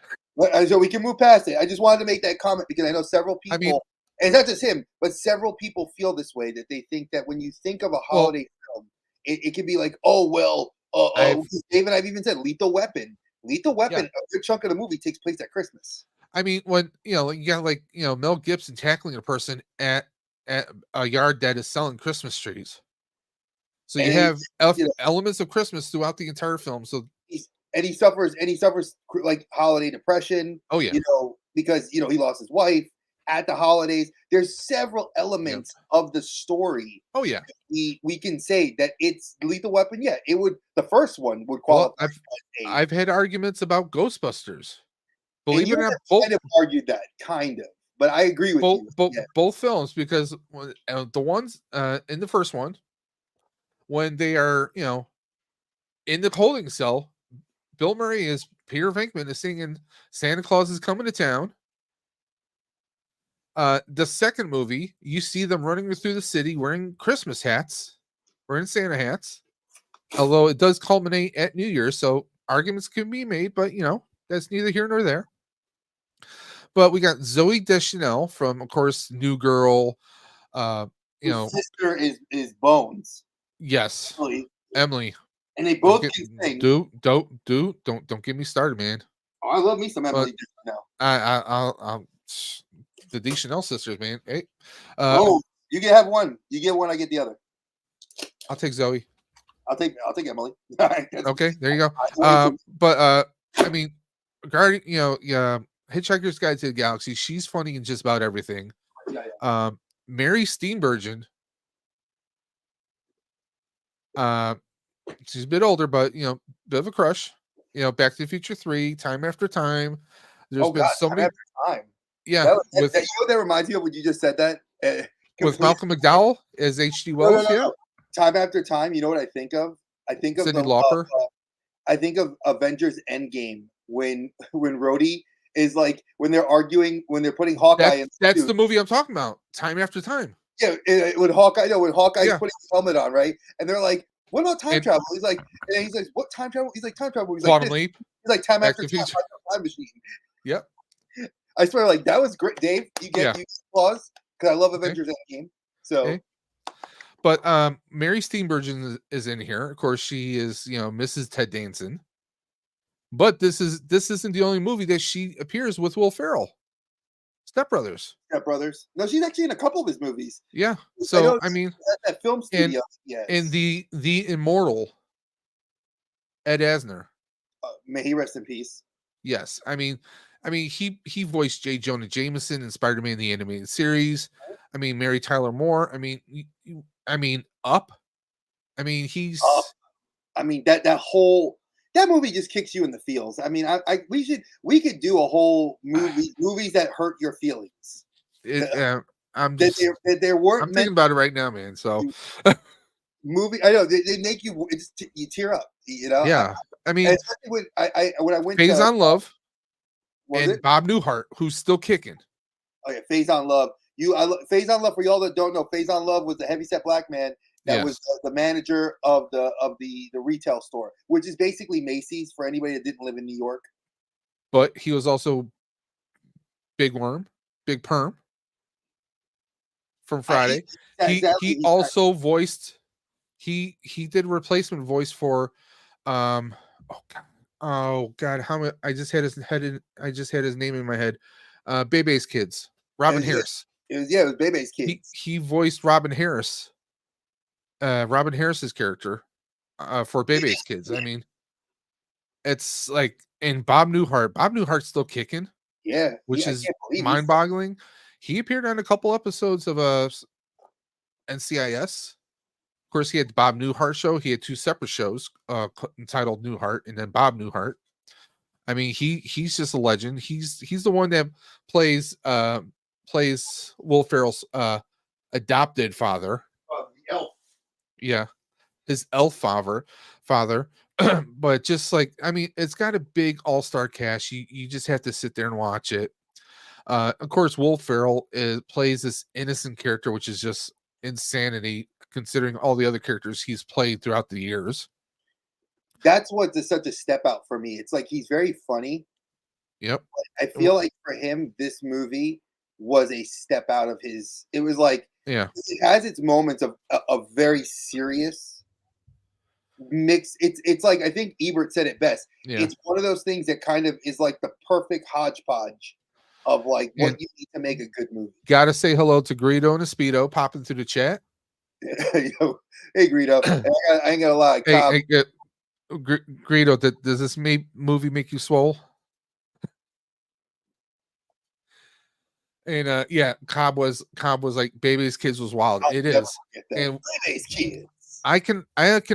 So we can move past it. I just wanted to make that comment because I know several
I
people,
mean,
and it's not just him, but several people feel this way, that they think that when you think of a
well,
holiday film, it can be like, oh well,
I've
Dave and I've even said Lethal Weapon. Lethal Weapon,
yeah.
a good chunk of the movie takes place at Christmas.
I mean, when like, you got like Mel Gibson tackling a person at a yard that is selling Christmas trees. So you
And
have
you know,
elements of Christmas throughout the entire film. So,
he suffers like holiday depression,
oh yeah,
because he lost his wife at the holidays. There's several
yep.
elements of the story.
Oh yeah.
We can say that it's Lethal Weapon. Yeah, it would. The first one would
Well,
qualify.
I've had arguments about Ghostbusters.
And
Believe
you
it or
and
not,
I kind of argued that, kind of, but I agree with you. Yeah,
both films, because the ones in the first one, when they are in the holding cell, Bill Murray is Peter Venkman is singing "Santa Claus is Coming to Town." The second movie, you see them running through the city wearing Christmas hats, wearing Santa hats. Although it does culminate at New Year's, so arguments can be made, but that's neither here nor there. But we got Zoe Deschanel from, of course, New Girl.
his sister is Bones.
Yes, Emily.
And they both can sing.
Don't get me started, man.
Oh, I love me some Emily Deschanel.
I'll the Deschanel sisters, man. Hey,
you can have one. You get one, I get the other.
I'll take Zoe.
I'll take Emily.
Okay, there you go. But I mean, regarding Hitchhiker's Guide to the Galaxy, she's funny in just about everything.
Yeah.
Mary Steenburgen. She's a bit older, but bit of a crush. Back to the Future 3, Time After Time. There's been so many.
Time.
Yeah,
that reminds me of when you just said that.
With Malcolm McDowell as H.G. Wells.
No. Time After Time. You know what I think of? I think of
Cyndi Lauper.
I think of Avengers Endgame when Rhodey is like, when they're arguing, when they're putting Hawkeye in.
That's the movie I'm talking about. Time After Time.
Yeah, when Hawkeye's putting his helmet on, right? And they're like, "What about time travel?" He's like, "What time travel?" He's like, "Time travel." He's
Quantum
like,
Leap.
He's like, "Time After Time, time machine."
Yep.
I swear, like, that was great, Dave. You get applause because I love Avengers Endgame. So.
Okay. But Mary Steenburgen is in here. Of course, she is, Mrs. Ted Danson. But this isn't the only movie that she appears with Will Ferrell. Step Brothers.
No, she's actually in a couple of his movies.
Yeah. So I mean,
that film studio.
And the immortal Ed Asner.
May he rest in peace.
Yes. I mean, he voiced J. Jonah Jameson in Spider-Man the Animated Series. I mean, Mary Tyler Moore. I mean, Up. I mean, he's.
I mean, that movie just kicks you in the feels. I mean, we could do a whole movies that hurt your feelings.
I'm thinking about it right now, man. So
movie, I know they make you tear up.
Yeah, I mean,
when I went
Phase on Love
and
Bob Newhart, who's still kicking.
Oh yeah, Phase on Love. Phase on Love, for y'all that don't know, Phase on Love was the heavyset black man that was the manager of the retail store, which is basically Macy's for anybody that didn't live in New York.
But he was also Big Perm from Friday. He also voiced. He did replacement voice for. Oh God! I just had his name in my head. Bebe's Kids. Robin Harris.
It was Bebe's Kids.
He voiced Robin Harris. Robin Harris's character for Bebe's Kids. I mean, it's like, and Bob Newhart's still kicking.
Yeah,
which is mind-boggling. He appeared on a couple episodes of NCIS. Of course, he had the Bob Newhart show. He had two separate shows entitled Newhart and then Bob Newhart. I mean, he's just a legend. He's the one that plays Will Ferrell's adopted father.
The elf.
Yeah, his elf father. But just like, I mean, it's got a big all-star cast. You just have to sit there and watch it. Of course, Will Ferrell plays this innocent character, which is just insanity considering all the other characters he's played throughout the years.
That's what's such a step out for me. It's like he's very funny.
Yep.
I feel like for him, this movie was a step out of his. It was like,
yeah,
it has its moments of very serious mix. It's like, I think Ebert said it best.
Yeah.
It's one of those things that kind of is like the perfect hodgepodge of like what you need to make a good movie.
Gotta say hello to Greedo and a Speedo popping through the chat.
Yo, hey Greedo, I ain't gonna lie.
Hey, Greedo, does this movie make you swole? And yeah, Cobb was like Baby's Kids was wild. It is. And
Baby's Kids.
I can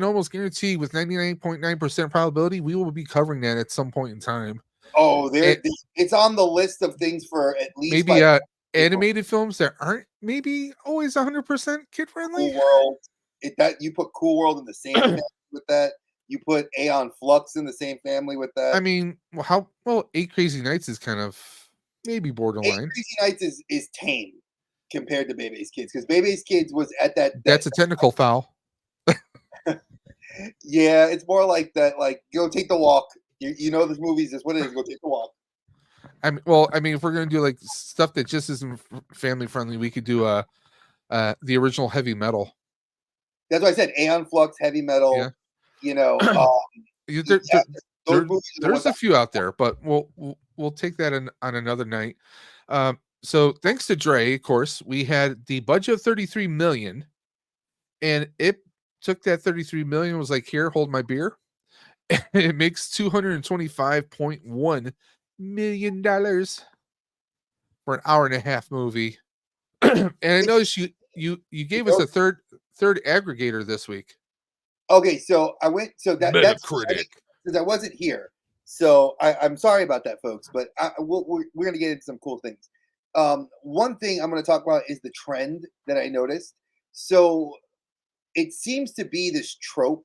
almost guarantee with 99.9% probability we will be covering that at some point in time.
Oh, it's on the list of things for at least
maybe animated films that aren't maybe always 100% kid friendly.
Cool World. That you put Cool World in the same family with that. You put Aeon Flux in the same family with that.
I mean, Eight Crazy Nights is kind of maybe borderline.
Eight Crazy Nights is tame compared to Baby's Kids, because Baby's Kids was at that
that's a technical foul.
Yeah, it's more like that. Like, go take the walk. You know this movie's just what it is. Go take the walk.
I mean, if we're gonna do like stuff that just isn't family friendly, we could do the original Heavy Metal.
That's why I said Aeon Flux, Heavy Metal.
Yeah.
You know,
there's a few out there, but we'll take that on another night. So thanks to Dre, of course, we had the budget of 33 million, and it took that 33 million, was like, here, hold my beer. It makes $225.1 million for an hour and a half movie. And I noticed you gave us a third aggregator this week.
Okay, so I went. So that's
Metacritic,
because I wasn't here. So I'm sorry about that, folks. But we're going to get into some cool things. One thing I'm going to talk about is the trend that I noticed. So it seems to be this trope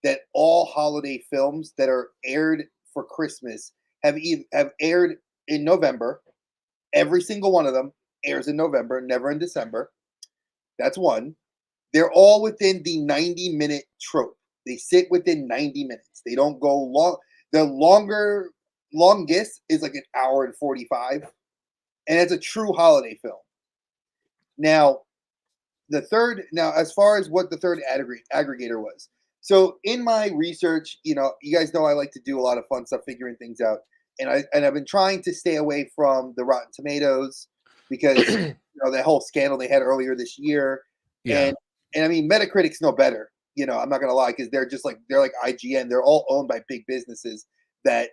that all holiday films that are aired for Christmas have aired in November. Every single one of them airs in November, never in December. That's one. They're all within the 90-minute trope. They sit within 90 minutes. They don't go long. The longest is like an hour and 45. And it's a true holiday film. Now, as far as what the third aggregator was. So in my research, you guys know I like to do a lot of fun stuff, figuring things out. And I've been trying to stay away from the Rotten Tomatoes because that whole scandal they had earlier this year. Yeah. And I mean, Metacritic's no better. I'm not gonna lie, because they're like IGN. They're all owned by big businesses that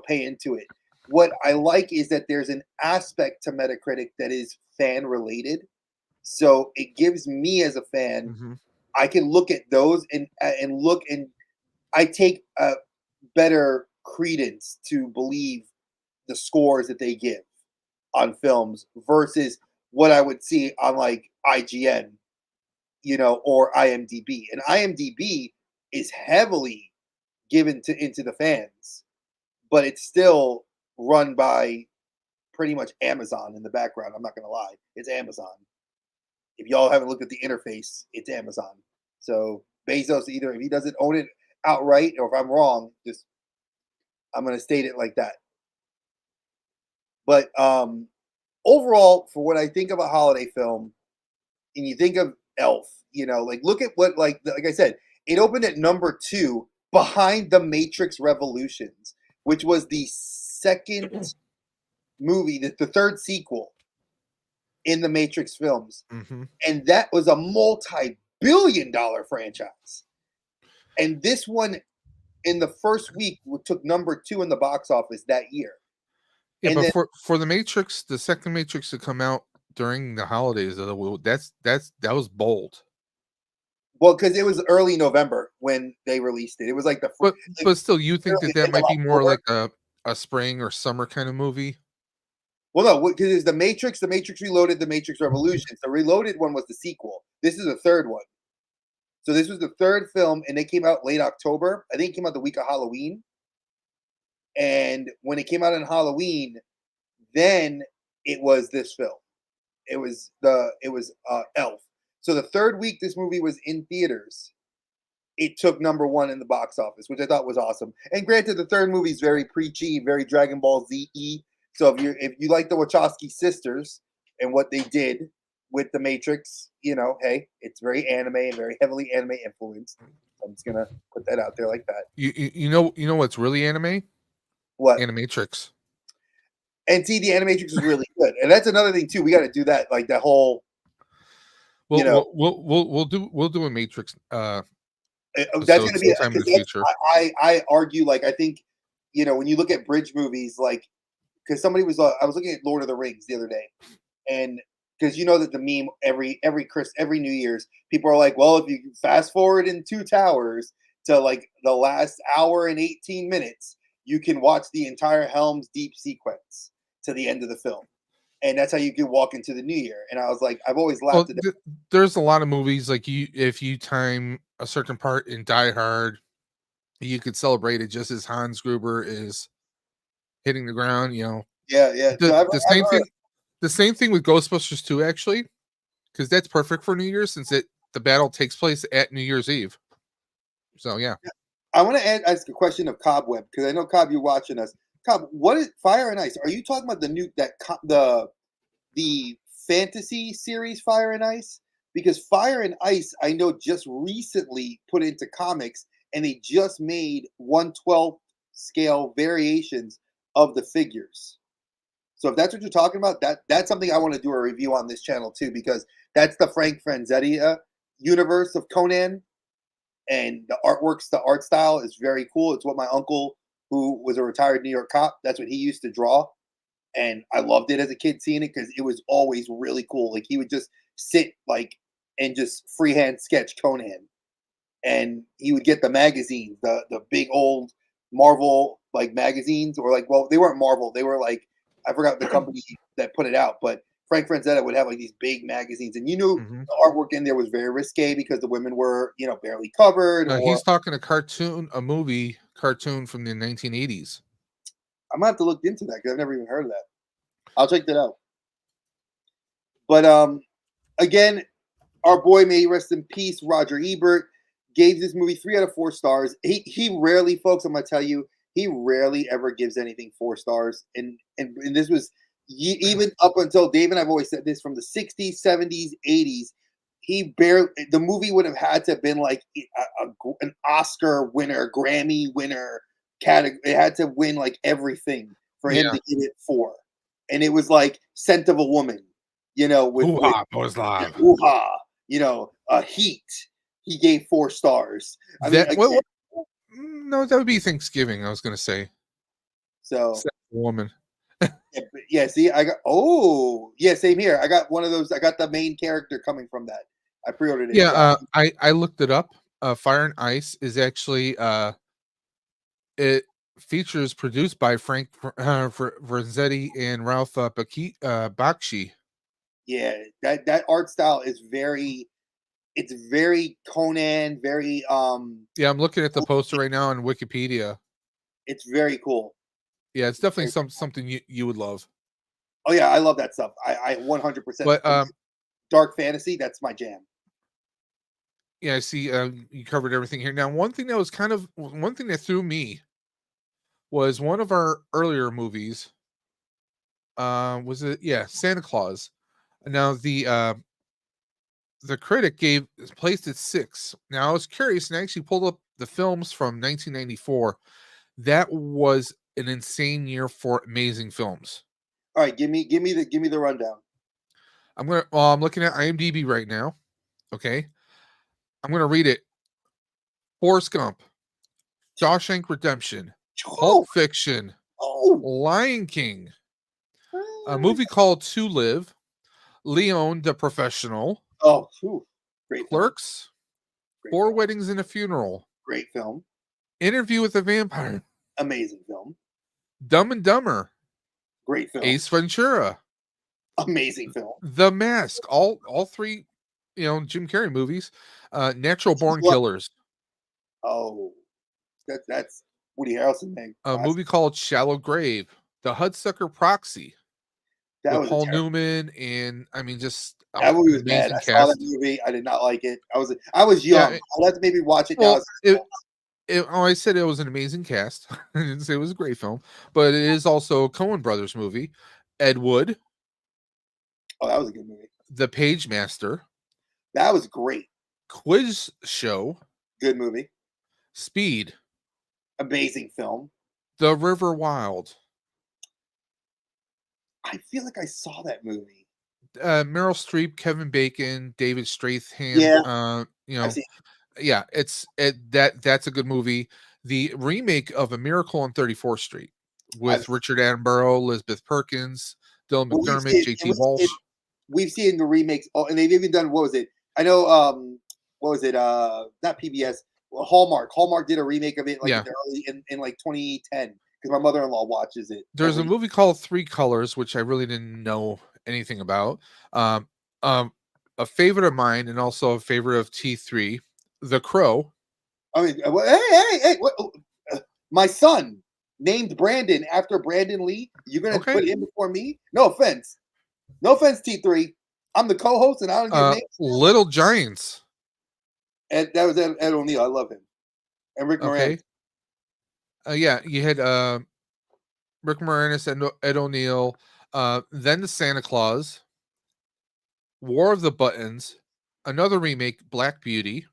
pay into it. What I like is that there's an aspect to Metacritic that is fan related. So it gives me as a fan, I can look at those and look, and I take a better credence to believe the scores that they give on films versus what I would see on like IGN, or IMDb. And IMDb is heavily given into the fans, but it's still run by pretty much Amazon in the background. I'm not going to lie. It's Amazon. If y'all haven't looked at the interface, it's Amazon. So Bezos, either if he doesn't own it outright, or if I'm wrong, I'm going to state it like that. But overall, for what I think of a holiday film, and you think of Elf, look at what, like I said, it opened at number 2 behind The Matrix Revolutions, which was the second movie, the third sequel in the Matrix films. And that was a multi-billion-dollar franchise. And this one, in the first week, took number 2 in the box office that year.
Yeah, and but for the Matrix, the second Matrix to come out during the holidays. That was bold.
Well, because it was early November when they released it. It was like
But still, you think
early
that
middle
might be more
October.
like a spring or summer kind of movie?
Well, no, because it's the Matrix Reloaded, the Matrix Revolutions. The Reloaded one was the sequel. This is the third one. So this was the third film, and it came out late October. I think it came out the week of Halloween. And when it came out on Halloween, then it was this film. It was Elf. So the third week this movie was in theaters, it took number one in the box office, which I thought was awesome. And granted, the third movie is very preachy, very Dragon Ball Z. So if you like the Wachowski sisters and what they did with the Matrix, hey, it's very anime and very heavily anime influenced. I'm just gonna put that out there like that.
You know what's really anime?
What?
Animatrix.
And see, the Animatrix is really good, and that's another thing too. We got to do that, like that whole.
We'll do a Matrix.
That's going to be
sometime in the future.
I argue, like, I think, when you look at bridge movies, like, because I was looking at Lord of the Rings the other day, and because that the meme every New Year's, people are like, well, if you fast forward in Two Towers to like the last hour and 18 minutes, you can watch the entire Helm's Deep sequence to the end of the film. And that's how you can walk into the new year. And I was like, I've always laughed at it.
There's a lot of movies like if you time a certain part in Die Hard, you could celebrate it just as Hans Gruber is hitting the ground. Yeah. The same thing with Ghostbusters 2, actually, because that's perfect for New Year's since the battle takes place at New Year's Eve. So yeah.
I want to ask a question of Cobweb because I know Cobb, you're watching us. Cobb, what is Fire and Ice? Are you talking about the fantasy series Fire and Ice? Because Fire and Ice, I know, just recently put into comics, and they just made 1/12 scale variations of the figures. So if that's what you're talking about, that's something I want to do a review on this channel too, because that's the Frank Frazetta universe of Conan, and the art style is very cool. It's what my uncle, who was a retired New York cop, that's what he used to draw. And I loved it as a kid seeing it because it was always really cool. Like he would just sit and just freehand sketch Conan. And he would get the magazines, the big old Marvel magazines, or well, they weren't Marvel. They were I forgot the company that put it out, but Frank Frazetta would have these big magazines, and the artwork in there was very risque because the women were, barely covered.
He's talking a movie cartoon from the 1980s.
I'm gonna have to look into that because I've never even heard of that. I'll check that out. But again, our boy, may he rest in peace, Roger Ebert, gave this movie 3 out of 4 stars. He rarely, folks, I'm gonna tell you, he rarely ever gives anything 4 stars. And this was even up until Dave and I've always said this, from the 60s, 70s, 80s. The movie would have had to have been an Oscar winner, Grammy winner category. It had to win everything for him to give it 4. And it was Scent of a Woman, with Ooh-Ha, Heat. He gave 4 stars.
No, that would be Thanksgiving. I was going to say.
So,
woman.
Yeah. See, same here. I got one of those. I got the main character coming from that. I pre-ordered it.
Yeah, I looked it up. Fire and Ice is actually it features produced by Frank Frazetta and Ralph Bakshi.
Yeah, that art style is very. It's very Conan, very
Yeah, I'm looking at the poster right now on Wikipedia.
It's very cool.
Yeah, it's definitely something you would love.
Oh yeah, I love that stuff. I 100%.
But
dark fantasy, that's my jam.
Yeah, I see. You covered everything here. Now, one thing that threw me was one of our earlier movies. Was it? Yeah, Santa Claus. Now the critic placed it 6. Now I was curious and I actually pulled up the films from 1994. That was an insane year for amazing films.
All right, give me the rundown.
I'm looking at IMDb right now. Okay, I'm gonna read it. Forrest Gump, Shawshank Redemption, Pulp Fiction, Lion King, a movie called To Live, Leon the Professional,
Oh, phew. Great film.
Clerks,
Great
Four
film.
Weddings and a Funeral,
Great film.
Interview with a Vampire,
Amazing film.
Dumb and Dumber,
Great film.
Ace Ventura,
Amazing film.
The Mask, all three, Jim Carrey movies, Natural Born
What-
Killers,
Oh, that's Woody Harrelson, man.
a movie called Shallow Grave, The Hudsucker Proxy
That
with
was
Paul
a terrible.
Newman, and I mean, just
That movie was
amazing
bad. I saw
cast.
that movie. I did not like it. I was
Yeah,
young. I'll have to maybe watch it now.
Well, I said it was an amazing cast. I didn't say it was a great film, but it is also a Coen Brothers movie. Ed Wood,
Oh, that was a good movie.
The Page Master,
That was great.
Quiz Show,
Good movie.
Speed,
Amazing film.
The River Wild,
I feel like I saw that movie.
Meryl Streep, Kevin Bacon, David Stratham.
Yeah. I've seen
Yeah, that's a good movie. The remake of A Miracle on 34th Street with Richard Attenborough, Elizabeth Perkins, Dylan
Well, we've
McDermott,
seen-
JT
we've
Walsh.
seen- We've seen the remakes. Oh, and they've even done, what was it? I know, what was it? Not PBS. Well, Hallmark. Hallmark did a remake of it like
Yeah.
in, the early, in like 2010 because my mother-in-law watches it.
There's a
every-
movie called Three Colors, which I really didn't know anything about. A favorite of mine and also a favorite of T3, The Crow.
I mean, hey! What, my son named Brandon after Brandon Lee. You're gonna
Okay.
put him before me? No offense. No offense, T3. I'm the co-host, and I don't get names.
Little Giants.
And that was Ed O'Neill. I love him. And Rick Moranis.
Okay. Yeah, you had Rick Moranis and Ed O'Neill. Then the Santa Claus, War of the Buttons, another remake, Black Beauty,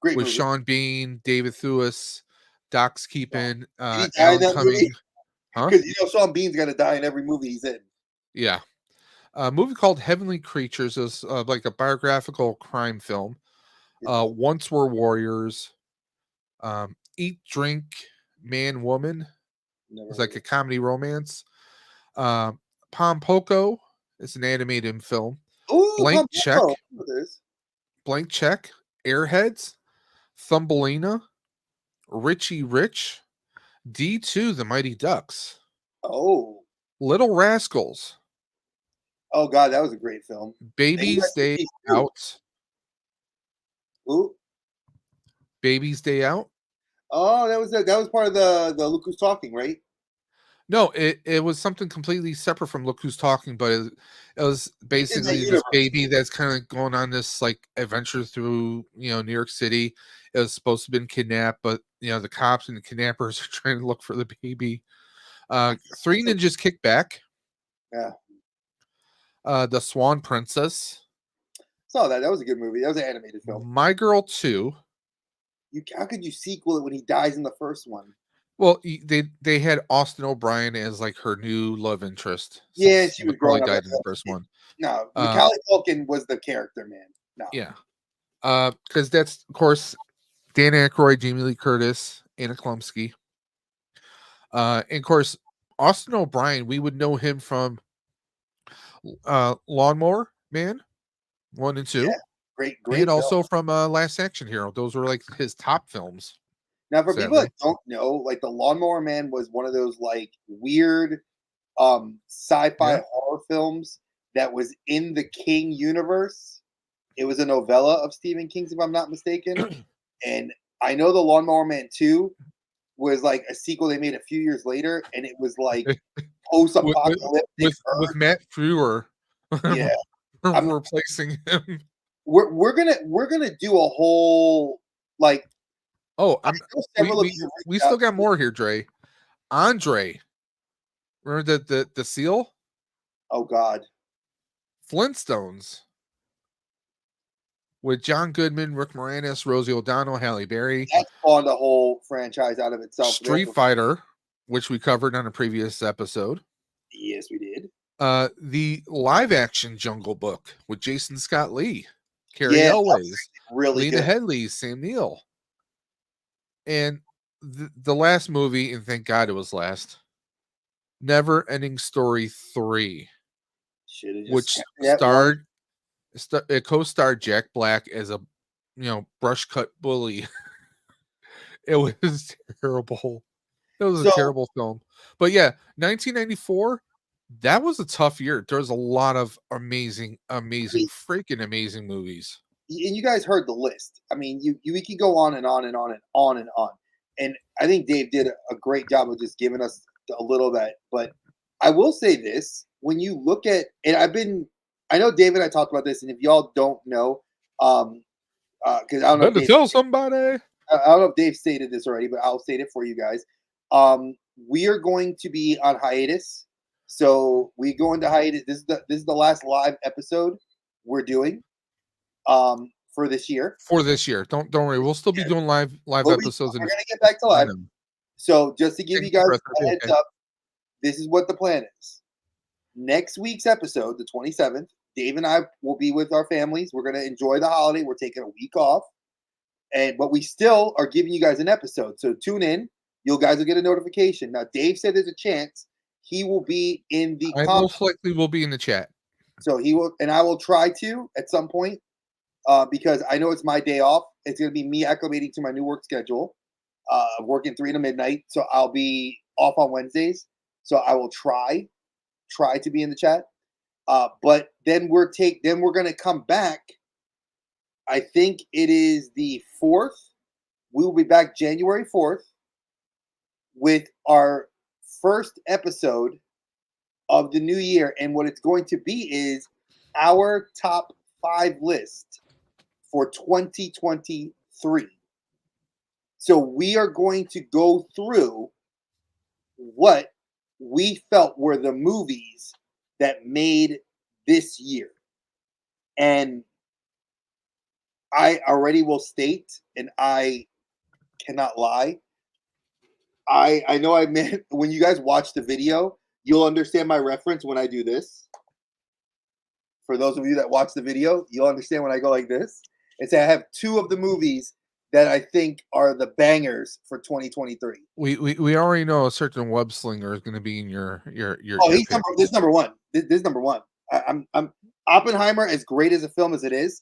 Great
with
movie.
Sean Bean, David Thewlis, Dox Keepin,
Did he die in
Alan
that
Cumming.
movie?
Huh?
Because Sean Bean's got to die in every movie he's in.
Yeah. A movie called Heavenly Creatures is like a biographical crime film. Once Were Warriors. Eat, Drink, Man, Woman.
Never
It's
heard
like
of
a comedy romance. Pompoko. It's an animated film.
it. Ooh,
Blank
Pump
Check.
Up. I know this.
Blank Check. Airheads. Thumbelina. Richie Rich. D2, The Mighty Ducks.
Oh.
Little Rascals.
Oh, God, that was a great film.
Baby's
rest in
Day
peace, too.
Out.
Ooh.
Baby's Day Out.
Oh, that was part of the Look Who's Talking, right?
No, it was something completely separate from Look Who's Talking, but it was basically this
universe.
baby that's kind of going on this like adventure through New York City. It was supposed to have been kidnapped, but the cops and the kidnappers are trying to look for the baby. Three Ninjas Kick Back.
Yeah.
The Swan Princess.
Saw that. That was a good movie. That was an animated film.
My Girl 2.
How could you sequel it when he dies in the first one?
Well, they had Austin O'Brien as like her new love interest.
Yeah,
since
she was
Macaulay
growing up
died
as
in the
a-
first one.
No, Macaulay Culkin was the character, man. No.
Yeah. Because that's, of course, Dan Aykroyd, Jamie Lee Curtis, Anna Klumsky. And of course, Austin O'Brien, we would know him from Lawnmower Man 1 and 2.
Yeah, great.
And
film.
also from Last Action Hero. Those were like his top films.
Now, for people
sadly.
that don't know, like the Lawnmower Man was one of those like weird sci-fi
Yeah.
horror films that was in the King universe. It was a novella of Stephen King's, if I'm not mistaken. And I know the Lawnmower Man 2 was like a sequel they made a few years later, and it was like post-apocalyptic.
With Matt Frewer
Yeah. I'm-
replacing him.
We're gonna do a whole like.
Oh,
I know several of you have
we
reached
still
out
got
to
more here, Dre. Andre. Remember the seal?
Oh God.
Flintstones. With John Goodman, Rick Moranis, Rosie O'Donnell, Halle Berry.
That spawned a whole franchise out of itself.
Street Fighter, which we covered on a previous episode.
Yes, we did.
The live action Jungle Book with Jason Scott Lee, Carrie
Yeah,
Elways,
Really
Lena
good.
Headley, Sam Neill. And the last movie, and thank God it was last, Never Ending Story 3.
Should have just
which
kept it at one.
it co-starred Jack Black as a brush cut bully. It was terrible. It was a
So-
terrible film. But yeah, 1994, that was a tough year. There was a lot of amazing, freaking amazing movies.
And you guys heard the list. I mean, we could go on and on and on and on and on. And I think Dave did a great job of just giving us a little of that. But I will say this: when you look at, and I know Dave and I talked about this, and if y'all don't know, because I don't know, if
Better
Dave,
tell somebody.
I don't know if Dave stated this already, but I'll state it for you guys. We are going to be on hiatus, so we go into hiatus. This is the last live episode we're doing. For this year.
Don't worry. We'll still be doing live
We're
episodes.
gonna get back to live. So just to give you guys a heads up, this is what the plan is. Next week's episode, the 27th, Dave and I will be with our families. We're gonna enjoy the holiday. We're taking a week off, but we still are giving you guys an episode. So tune in. You guys will get a notification. Now, Dave said there's a chance he will be in the.
I most likely will be in the chat.
So he will, and I will try to at some point. Because I know it's my day off. It's going to be me acclimating to my new work schedule, working 3 to midnight. So I'll be off on Wednesdays. So I will try to be in the chat. But then we're going to come back. I think it is the 4th. We will be back January 4th with our first episode of the new year. And what it's going to be is our top 5 list for 2023. So we are going to go through what we felt were the movies that made this year. And I already will state, and I cannot lie, I know I meant when you guys watch the video, you'll understand my reference when I do this. For those of you that watch the video, you'll understand when I go like this. And say I have 2 of the movies that I think are the bangers for 2023.
We already know a certain web slinger is going to be in your.
Oh, this is number one. This is number one. I'm Oppenheimer, as great as a film as it is.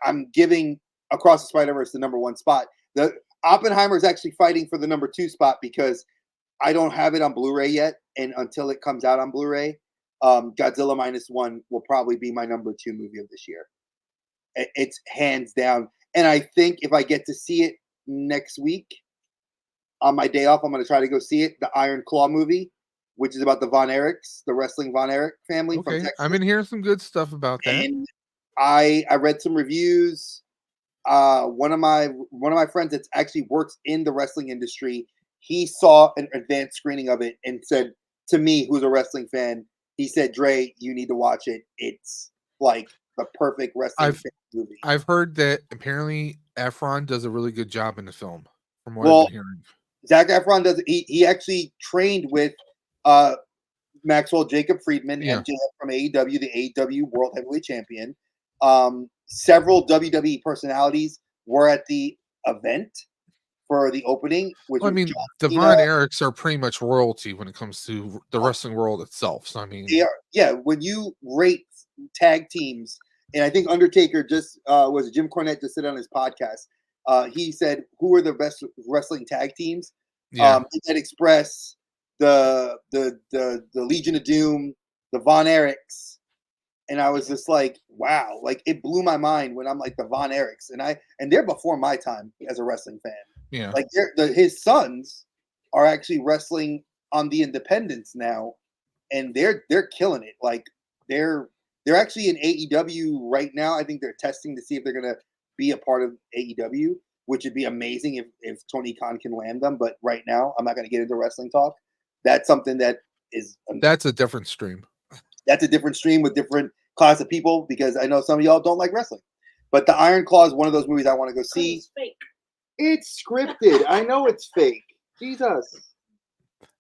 I'm giving Across the Spider-Verse the number 1 spot. The Oppenheimer is actually fighting for the number 2 spot because I don't have it on Blu-ray yet, and until it comes out on Blu-ray, Godzilla -1 will probably be my number 2 movie of this year. It's hands down. And I think if I get to see it next week on my day off, I'm going to try to go see it. The Iron Claw movie, which is about the Von Erichs, the wrestling Von Erich family from Texas.
I've been hearing some good stuff about that.
And I read some reviews. One of my friends that actually works in the wrestling industry, he saw an advanced screening of it and said to me, who's a wrestling fan, he said, "Dre, you need to watch it. It's like the perfect wrestling movie."
I've heard that apparently Efron does a really good job in the film. From what I've been hearing,
Zac Efron does. He actually trained with Maxwell Jacob Friedman, MJF from AEW, the AEW World Heavyweight Champion. Several WWE personalities were at the event for the opening. Which
I mean, the Von Erichs are pretty much royalty when it comes to the wrestling world itself. So I mean,
they are. Yeah, when you rate tag teams, and I think Undertaker just was Jim Cornette just said on his podcast. He said, "Who are the best wrestling tag teams?" Internet Express, the Legion of Doom, the Von Erichs, and I was just like, "Wow!" Like it blew my mind when I'm like the Von Erichs, and they're before my time as a wrestling fan.
Yeah,
like his sons are actually wrestling on the independents now, and they're killing it. Like they're actually in AEW right now. I think they're testing to see if they're gonna be a part of AEW, which would be amazing if Tony Khan can land them. But right now, I'm not gonna get into wrestling talk. That's something that's
a different stream.
That's a different stream with different class of people because I know some of y'all don't like wrestling. But the Iron Claw is one of those movies I want to go see.
It's fake.
It's scripted. I know it's fake. Jesus.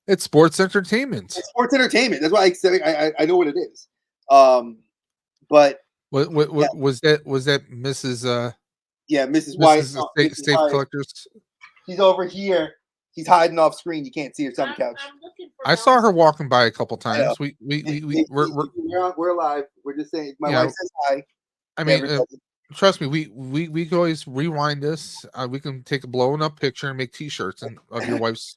It's sports entertainment.
It's sports entertainment. That's why I know what it is. But
what was that? Was that Mrs.
Mrs. White,
Safe Collectors?
She's over here. He's hiding off screen. You can't see her on the couch.
I saw her walking by a couple
I know.
times. We're
We're live. We're just saying. My
Yeah.
wife says hi.
I
to
mean,
everybody.
trust me, we can always rewind this. We can take a blown up picture and make T-shirts of your wife's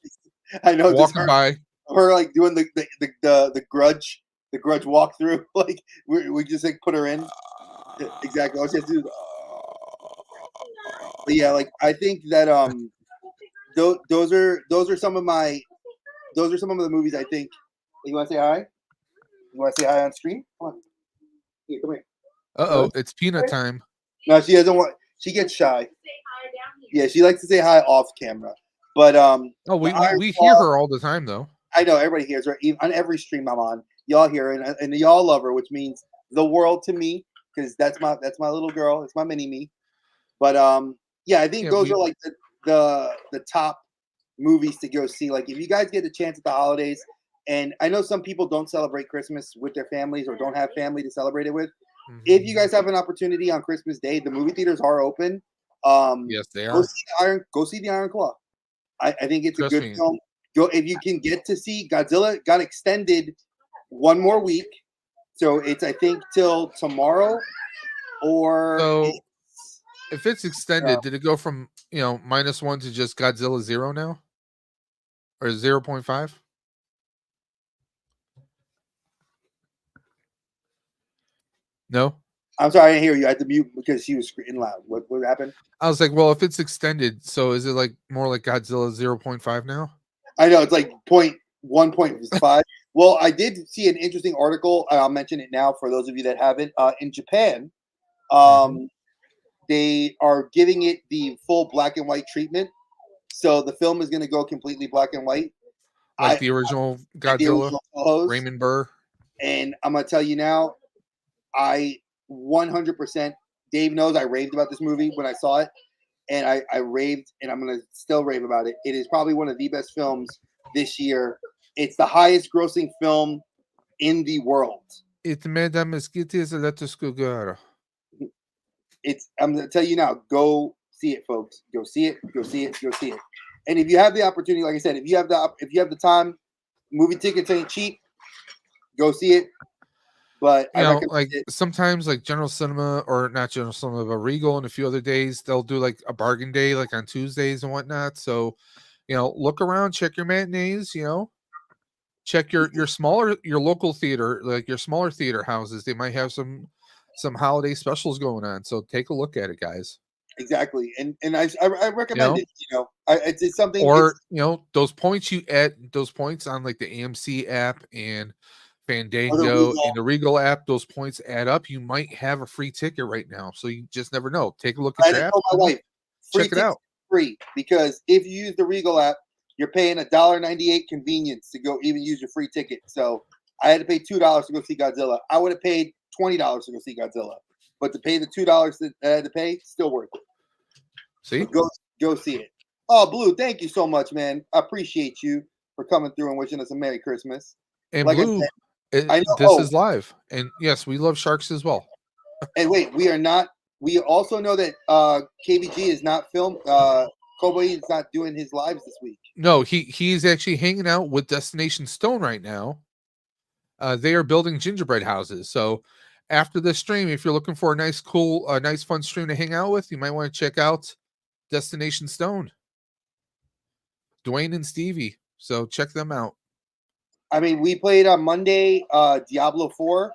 I know. Just
walking by.
her like doing the grudge walkthrough. Like we just like put her in. Exactly. All she has to do. But yeah, like I think that those are some of the movies I think. You want to say hi? You want to say hi on screen? Come on. Here, come here.
Uh-oh, it's peanut time.
No, she doesn't want. She gets shy. Yeah, she likes to say hi off camera. But
Oh, we hear
Claw-
her all the time though.
I know everybody hears her on every stream I'm on. Y'all hear her, and y'all love her, which means the world to me because that's my little girl. It's my mini me. But yeah, I think
Yeah,
those are like the top movies to go see. Like if you guys get a chance at the holidays, and I know some people don't celebrate Christmas with their families or don't have family to celebrate it with. If you guys have an opportunity on Christmas Day, the movie theaters are open.
Yes, they
Go
are.
see the Iron Claw. I think it's
Trust
a good
me.
film. Go if you can get to see Godzilla. Got extended one more week, so it's I think till tomorrow or.
So if it's extended, did it go from -1 to just Godzilla 0 now, or 0.5? No,
I'm sorry, I didn't hear you. I had to mute because she was screaming loud. What happened?
I was like, well, if it's extended, so is it like more like Godzilla 0.5 now?
I know it's like 1.5. Well, I did see an interesting article. I'll mention it now for those of you that haven't. In Japan, they are giving it the full black and white treatment. So the film is going to go completely black and white,
Like the original Godzilla, Raymond Burr.
And I'm going to tell you now, I 100%. Dave knows I raved about this movie when I saw it, and I raved, and I'm going to still rave about it. It is probably one of the best films this year. It's the highest grossing film in the world.
It's Madame Mosquitoes and Let's go.
I'm going to tell you now, go see it, folks. Go see it. Go see it. Go see it. And if you have the opportunity, like I said, if you have the time, movie tickets ain't cheap. Go see it. But I recommend
like
it.
sometimes like General Cinema, or not General Cinema, but Regal and a few other days, they'll do like a bargain day, like on Tuesdays and whatnot. So, look around, check your matinees, check your local theater, like your smaller theater houses. They might have some holiday specials going on. So take a look at it, guys.
Exactly. And I recommend it, it's something.
Or, those points you add, those points on like the AMC app and Fandango and the Regal app, those points add up. You might have a free ticket right now, so you just never know. Take a look at your app.
My wife,
check it out.
Free, because if you use the Regal app, you're paying $1.98 convenience to go even use your free ticket. So I had to pay $2 to go see Godzilla. I would have paid $20 to go see Godzilla, but to pay the $2 that I had to pay, still worth it.
See,
so go see it. Oh, Blue, thank you so much, man. I appreciate you for coming through and wishing us a Merry Christmas.
And like Blue. This is live, and yes, we love sharks as well.
And wait, we are not. We also know that KVG is not filmed. Cowboy is not doing his lives this week.
No, he's actually hanging out with Destination Stone right now. They are building gingerbread houses. So after this stream, if you're looking for a nice, cool, nice, fun stream to hang out with, you might want to check out Destination Stone. Dwayne and Stevie. So check them out.
I mean, we played on Monday, Diablo 4.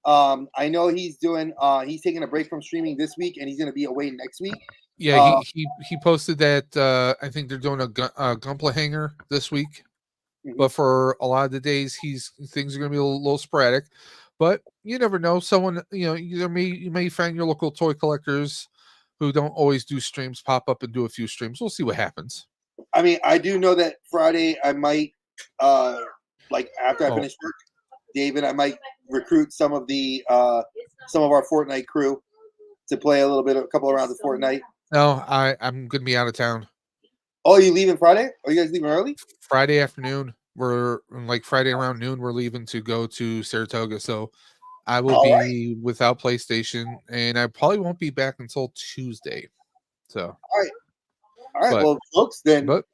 I know he's doing. He's taking a break from streaming this week, and he's going to be away next week.
Yeah, he posted that. I think they're doing a Gunpla hanger this week, but for a lot of the days, things are going to be a little sporadic. But you never know. Someone, you may find your local toy collectors who don't always do streams pop up and do a few streams. We'll see what happens.
I mean, I do know that Friday I might. Like after I finish work, David, I might recruit some of our Fortnite crew to play a couple of rounds of Fortnite.
No, I'm gonna be out of town.
Oh, you leaving Friday? Are you guys leaving early?
Friday afternoon. We're like Friday around noon. We're leaving to go to Saratoga, so I will be without PlayStation, and I probably won't be back until Tuesday. So
all right. Well, folks, then.
But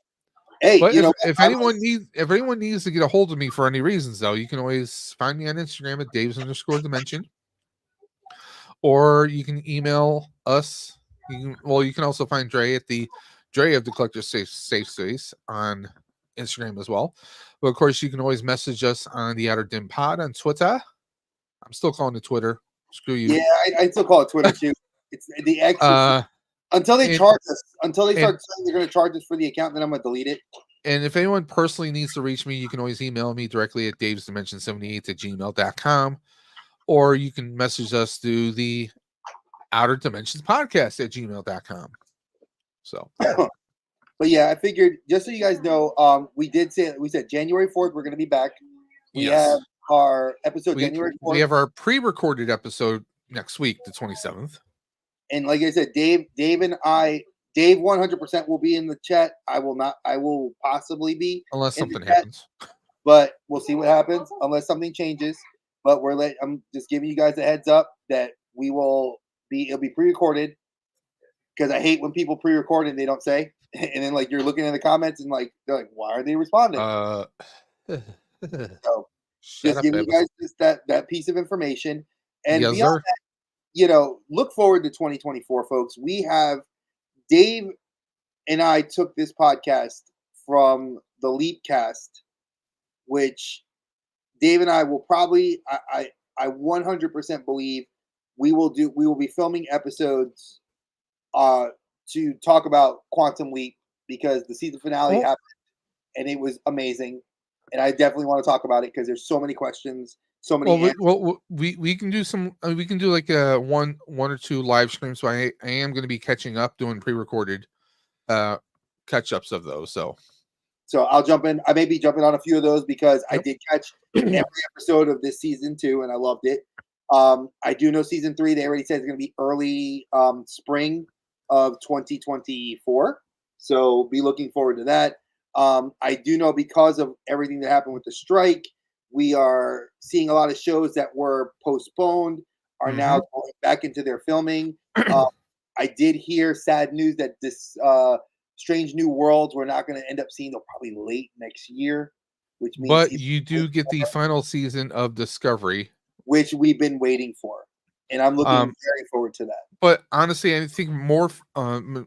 Hey,
But
you know,
if anyone needs to get a hold of me for any reasons, though, you can always find me on Instagram at Daves_Dimension, or you can email us. You can also find Dre at the Dre of the Collector Safe Space on Instagram as well. But of course, you can always message us on the Outer Dim Pod on Twitter. I'm still calling it Twitter. Screw you.
yeah, I still call it Twitter too. It's the X. Until they
and-
charge us, until they
and-
start saying they're going to charge us for the account, then I'm going to delete it.
And if anyone personally needs to reach me, you can always email me directly at davesdimension78@gmail.com, or you can message us through the Outer Dimensions podcast at gmail.com. So,
But yeah, I figured just so you guys know, we said January 4th we're going to be back. We have our episode January 4th.
We have our pre-recorded episode next week, the 27th.
And like I said, Dave and I, Dave 100% will be in the chat. I will not. I will possibly be
unless
in the
something
chat,
happens.
but we'll see what happens unless something changes. But I'm just giving you guys a heads up that it'll be pre-recorded, because I hate when people pre-record and they don't say, and then like you're looking in the comments and like they're like, why are they responding? So just giving you guys just that piece of information. And
yes,
beyond that, you know, look forward to 2024, folks. We have Dave and I took this podcast from the Leapcast, which Dave and I will probably, I 100% believe we will be filming episodes to talk about Quantum Leap, because the season finale happened and it was amazing. And I definitely want to talk about it because there's so many questions, so many.
We can do some. We can do like one or two live streams. So I am going to be catching up, doing pre-recorded catch ups of those. So
I'll jump in. I may be jumping on a few of those because I did catch every episode of this season 2 and I loved it. I do know season 3. They already said it's going to be early spring of 2024. So be looking forward to that. I do know, because of everything that happened with the strike, we are seeing a lot of shows that were postponed are now going back into their filming. I did hear sad news that this Strange New Worlds we're not going to end up seeing till probably late next year, which means.
But you do get the final season of Discovery,
which we've been waiting for, and I'm looking very forward to that.
But honestly, I think more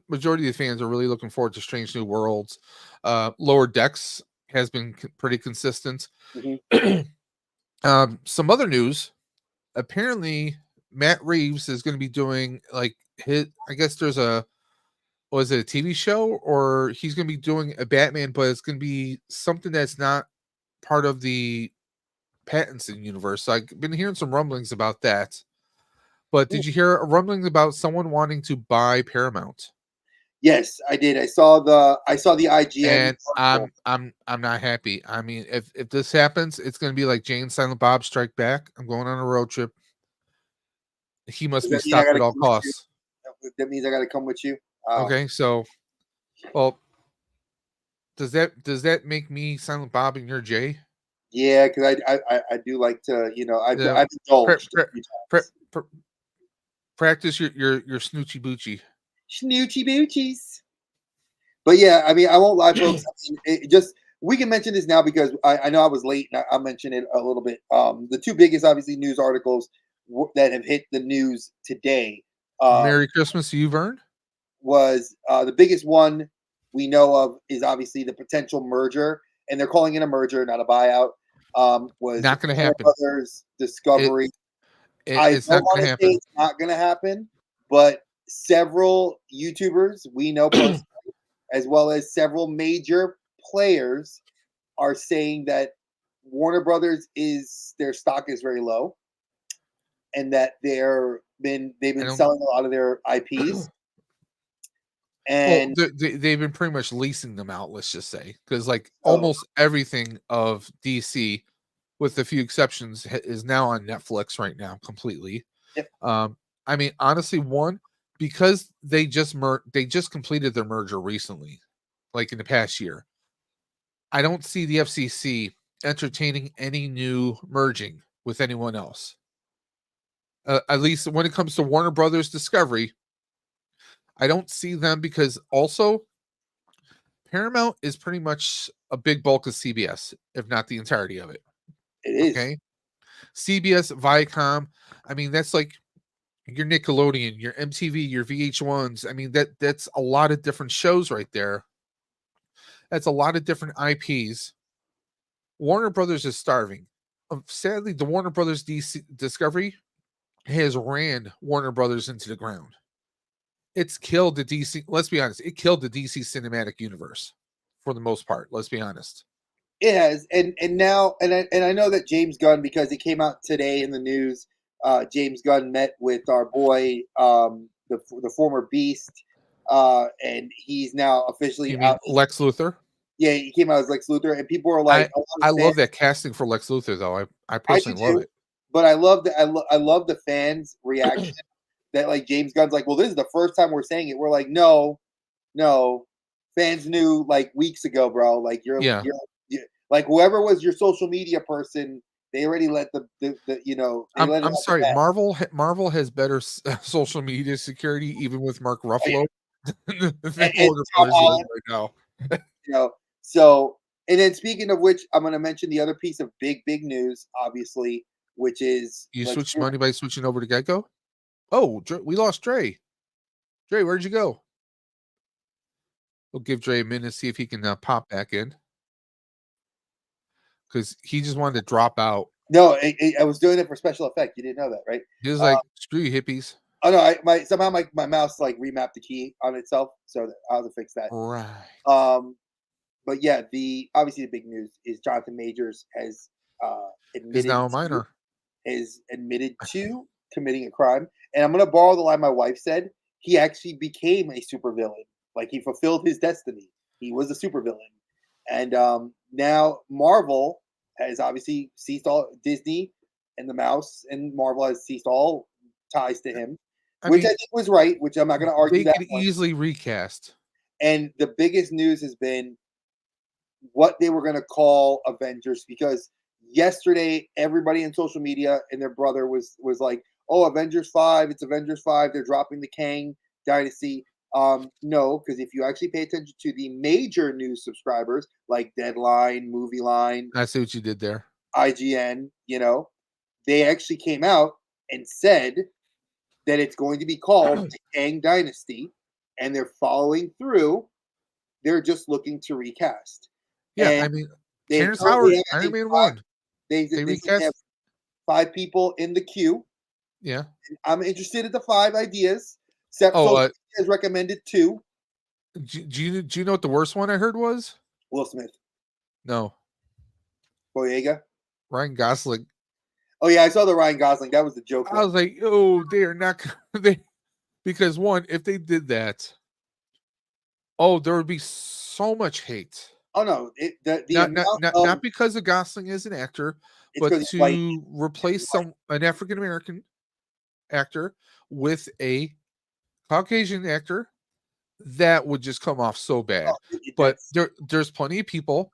majority of the fans are really looking forward to Strange New Worlds. Lower Decks has been pretty consistent. Some other news: apparently, Matt Reeves is going to be doing I guess there's was it a TV show, or he's going to be doing a Batman, but it's going to be something that's not part of the Pattinson universe. So I've been hearing some rumblings about that. But did you hear rumblings about someone wanting to buy Paramount?
Yes, I did. I saw the IGN,
and I'm not happy. I mean, if this happens, it's going to be like Jay and Silent Bob Strike Back. I'm going on a road trip. He must be stopped at all costs.
That means I got to come with you.
Okay, so, well, does that make me Silent Bob and you're Jay?
Yeah, because I do like to, I've indulged.
Practice your snoochy boochie.
Snoochie boochies. But yeah, I mean, I won't lie, folks. I mean, we can mention this now because I know I was late and I'll mention it a little bit. The two biggest, obviously, news articles that have hit the news today.
Merry Christmas to you, Vern.
Was the biggest one we know of is obviously the potential merger, and they're calling it a merger, not a buyout. Was
not going to happen.
Brothers Discovery.
It's not going to happen.
It's not going to happen, but several YouTubers we know personally, as well as several major players, are saying that Warner Brothers their stock is very low, and that they've been selling a lot of their IPs. And
they've been pretty much leasing them out, let's just say, because almost everything of DC, with a few exceptions, is now on Netflix right now completely.
Yep.
I mean, honestly, because they just completed their merger recently, like in the past year. I don't see the FCC entertaining any new merging with anyone else. At least when it comes to Warner Brothers Discovery, I don't see them, because also Paramount is pretty much a big bulk of CBS, if not the entirety of it.
It is.
Okay. CBS, Viacom. I mean, that's like your Nickelodeon, your MTV, your VH1s. I mean, that's a lot of different shows right there. That's a lot of different IPs. Warner Brothers is starving. Sadly, the Warner Brothers DC Discovery has ran Warner Brothers into the ground. It's killed the DC. Let's be honest. It killed the DC cinematic universe for the most part. Let's be honest.
It has, and now, and I know that James Gunn, because it came out today in the news. James Gunn met with our boy, the former Beast, and he's now officially
You mean
out.
Lex Luthor?
Yeah, he came out as Lex Luthor, and people are like,
I love that casting for Lex Luthor, though. I personally love it.
But I love I love the fans' reaction that like James Gunn's like, well, this is the first time we're saying it. We're like, no, fans knew like weeks ago, bro. Like you're like whoever was your social media person, they already let the you know.
I'm sorry, Marvel has better social media security, even with Mark Ruffalo. Than Warner Brothers right now.
You know, so and then speaking of which, I'm going to mention the other piece of big news, obviously, which is
you switched money by switching over to Geico. Oh, we lost Dre. Dre, where'd you go? We'll give Dre a minute to see if he can pop back in, because he just wanted to drop out.
No, I was doing it for special effect. You didn't know that, right?
He was like, "Screw you, hippies."
Oh no, somehow my mouse like remapped the key on itself, so I'll have to fix that.
Right.
But yeah, obviously the big news is Jonathan Majors has admitted
is now a minor.
Is admitted to committing a crime, and I'm going to borrow the line my wife said. He actually became a supervillain. Like he fulfilled his destiny. He was a supervillain, and now Marvel has obviously ceased all Disney and the Mouse and Marvel has ceased all ties to him, which I think was right. Which I'm not going to argue.
They could easily recast.
And the biggest news has been what they were going to call Avengers, because yesterday everybody in social media and their brother was like, "Oh, Avengers 5, it's Avengers 5. They're dropping the Kang Dynasty." No, because if you actually pay attention to the major news subscribers like Deadline, Movie Line,
I see what you did there.
IGN, they actually came out and said that it's going to be called the Kang Dynasty, and they're following through. They're just looking to recast.
Yeah, and I mean, Terrence Howard, Iron Man 1.
They recast. Have 5 people in the queue.
Yeah.
And I'm interested in the 5 ideas. Septo has recommended 2.
Do you know what the worst one I heard was?
Will Smith.
No.
Boyega.
Ryan Gosling.
Oh yeah, I saw the Ryan Gosling. That was the joke.
I was like, oh, they are not because one, if they did that, there would be so much hate.
Oh no,
not because of Gosling is an actor, but to replace an African American actor with a Caucasian actor, that would just come off so bad. But there's plenty of people.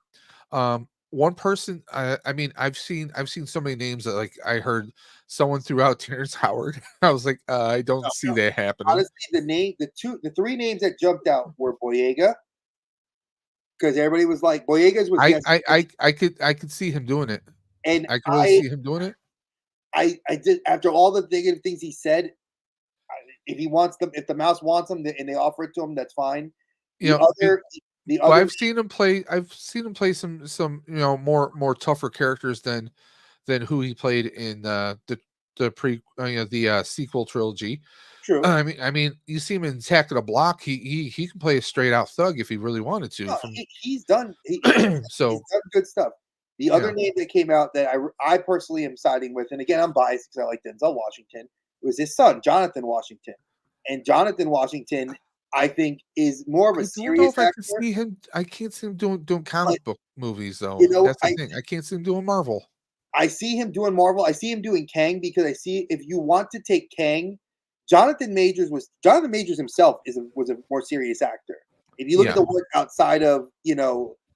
One person, I mean, I've seen so many names that like I heard someone threw out Terrence Howard. I was like, I don't see that happening.
Honestly, the 3 names that jumped out were Boyega, because everybody was like, Boyega's was.
I could see him doing it,
and
I could really see him doing it.
I did, after all the negative things he said. If he wants them, if the Mouse wants them, and they offer it to him, that's fine. I've
seen him play. I've seen him play some more tougher characters than who he played in the sequel trilogy.
True.
I mean, you see him in Attack of the Block. He can play a straight out thug if he really wanted to.
No, he's done. He's
done
good stuff. The other name that came out that I personally am siding with, and again I'm biased because I like Denzel Washington, was his son Jonathan Washington, and Jonathan Washington I think is more of a serious actor.
I can't see him doing comic book movies though. That's the thing. I can't see him doing Marvel.
I see him doing Marvel. I see him doing Kang, because I see if you want to take Kang, Jonathan Majors himself was a more serious actor. If you look at the work outside of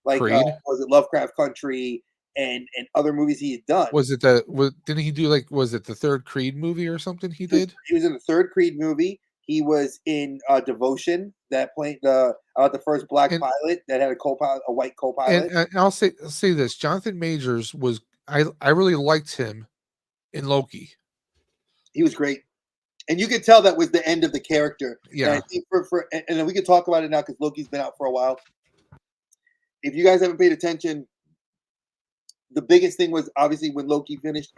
was it Lovecraft Country and other movies he had done.
Didn't he do was it the 3rd Creed movie or something he did?
He was in the 3rd Creed movie. He was in Devotion, that playing the first black
And-
pilot that had a co-pilot, a white co-pilot.
And I'll say this: Jonathan Majors was I really liked him in Loki.
He was great, and you could tell that was the end of the character. And
Yeah.
I think and then we can talk about it now because Loki's been out for a while. If you guys haven't paid attention, the biggest thing was obviously when Loki finished,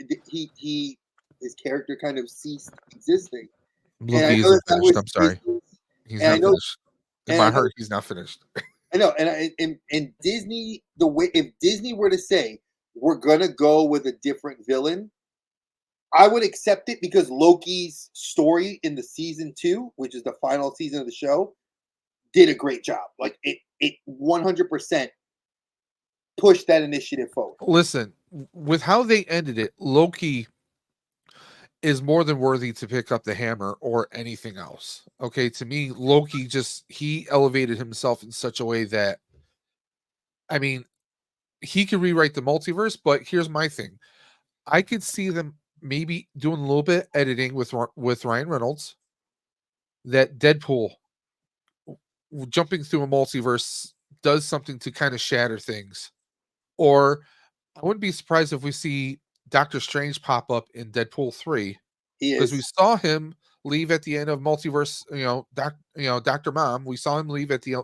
his character kind of ceased existing. And I
Loki
know
isn't
that
finished.
was
I'm sorry,
Disney's-
he's
and I
not
know-
finished. In
and
my
I know-
heart, he's not finished.
I know, and Disney, the way if Disney were to say we're gonna go with a different villain, I would accept it because Loki's story in the season 2, which is the final season of the show, did a great job. Like it 100% pushed that initiative forward.
Listen, with how they ended it, Loki is more than worthy to pick up the hammer or anything else. Okay, to me, Loki he elevated himself in such a way that, I mean, he could rewrite the multiverse. But here's my thing: I could see them maybe doing a little bit of editing with Ryan Reynolds. That Deadpool jumping through a multiverse does something to kind of shatter things, or I wouldn't be surprised if we see Doctor Strange pop up in Deadpool 3
He
because we
is
saw him leave at the end of Multiverse. Dr. Mom. We saw him leave at the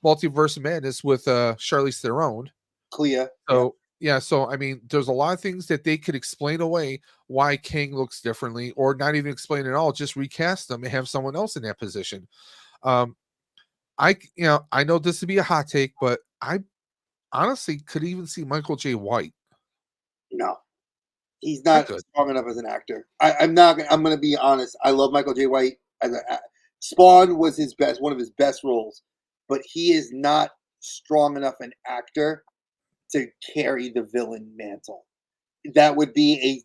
Multiverse of Madness with Charlize Theron.
Clea.
So yeah, so I mean, there's a lot of things that they could explain away why Kang looks differently, or not even explain at all. Just recast them and have someone else in that position. I know this would be a hot take, but I honestly could even see Michael J. White.
No, he's not
Good.
strong enough as an actor. I'm not. I'm going to be honest. I love Michael J. White. Spawn was one of his best roles, but he is not strong enough an actor to carry the villain mantle. That would be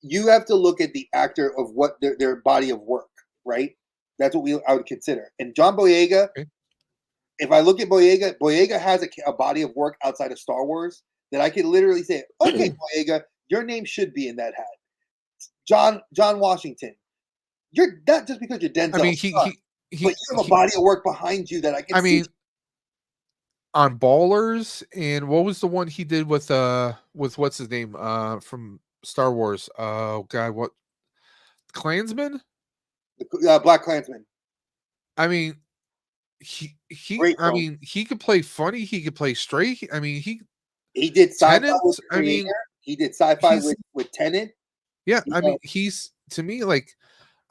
you have to look at the actor of what their body of work, right? That's what I would consider. And John Boyega,
Okay.
if I look at Boyega has a body of work outside of Star Wars that I could literally say, okay, Boyega, your name should be in that hat. John Washington, you're not just because you're Denzel.
I mean,
but you have a body of work behind you that I can.
I mean, on Ballers, and what was the one he did with what's his name from Star Wars? Oh God, what Klansman?
Black Klansman.
I mean, he
Great
I
film.
mean, he could play funny. He could play straight. I mean,
he did sci-fi
Tenet,
with
I mean,
he did sci-fi
he's-
with Tenet.
yeah.
You
I
know,
mean, he's to me like,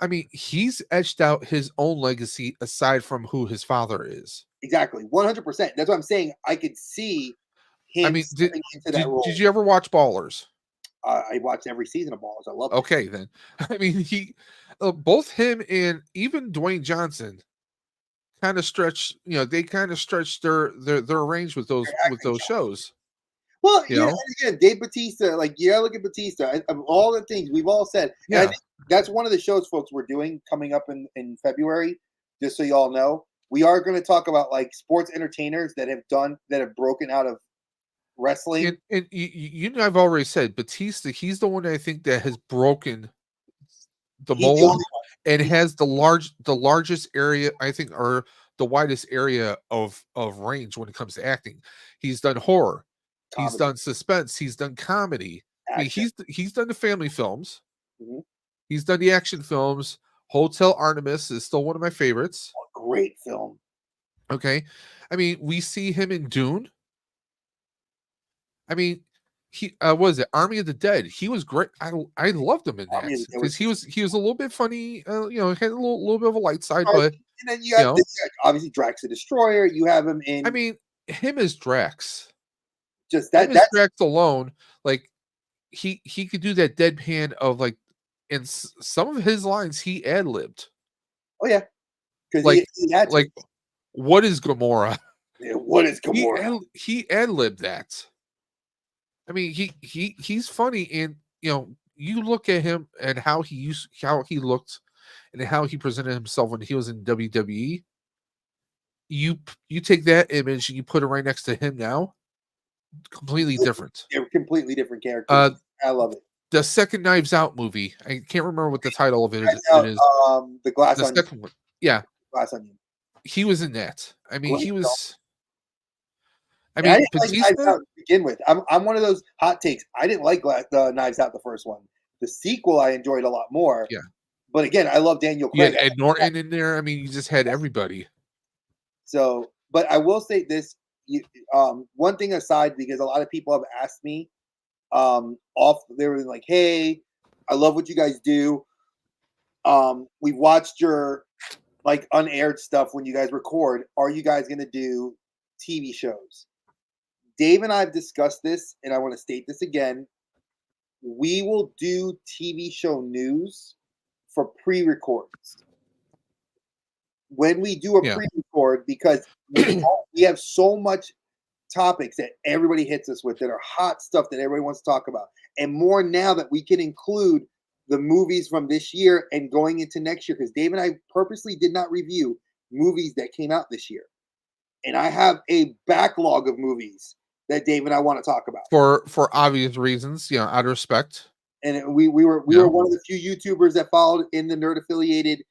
I mean, he's etched out his own legacy aside from who his father is.
exactly 100%. That's what I'm saying. I could see him
I mean,
stepping into that role.
did you ever watch Ballers?
I watched every season of Ballers. I love it.
Okay, then. I mean, both him and even Dwayne Johnson kind of stretch. They kind of stretch their range with those shows.
Well,
You know?
and again, Dave Bautista, like you gotta look at Bautista. Of all the things we've all said, and I
Yeah.
think that's one of the shows, folks, we're doing coming up in February. Just so you all know, we are going to talk about like sports entertainers that have broken out of wrestling.
And I've already said Batista. He's the one I think that has broken the
He's the
mold
only one.
and has the largest area, I think, or the widest area of range when it comes to acting. He's done horror. He's
Comedy,
done suspense. He's done comedy. I mean,
action.
he's done the family films.
Mhm.
He's done the action films. Hotel Artemis is still one of my favorites.
Great film.
Okay, I mean, we see him in Dune. I mean, he what is it? Army of the Dead. He was great. I loved him in that
Army of the Dead
because
was-
he was a little bit funny. Had a little bit of a light side,
Sorry,
but
And then you have
know.
obviously Drax the Destroyer. You have him in.
I mean, him as Drax.
just
Him as
that's
Drax alone, like he could do that deadpan of like, in some of his lines he ad libbed.
oh yeah, because
Like-
he had to.
Like, what is Gamora?
Yeah, what is Gamora?
He ad libbed that. I mean, he's funny, and you look at him and how he looked and how he presented himself when he was in WWE. You take that image and you put it right next to him now, completely different.
They're completely different characters. I love it.
The second Knives Out movie, I can't remember what the title of it
Right now,
is.
the Glass
The
Onion.
second one, yeah.
Glass Onion.
he was in that. I mean,
Great
he
film.
was. I
And I
mean,
didn't like Knives
Batista.
Out to begin with. I'm one of those hot takes. I didn't like the Knives Out the first one. The sequel I enjoyed a lot more.
Yeah.
But again, I love Daniel
You had
Craig.
Ed Norton in there. I mean, you just had everybody.
So, but I will say this: one thing aside, because a lot of people have asked me, they were like, "Hey, I love what you guys do. We've watched your like unaired stuff when you guys record. Are you guys going to do TV shows?" Dave and I have discussed this, and I want to state this again. We will do TV show news for pre-records. When we do a
Yeah.
pre-record, because we have so much topics that everybody hits us with that are hot stuff that everybody wants to talk about, and more now that we can include the movies from this year and going into next year. Because Dave and I purposely did not review movies that came out this year, and I have a backlog of movies that Dave and I want to talk about.
For obvious reasons, out of respect.
And we were one of the few YouTubers that followed in the nerd affiliated,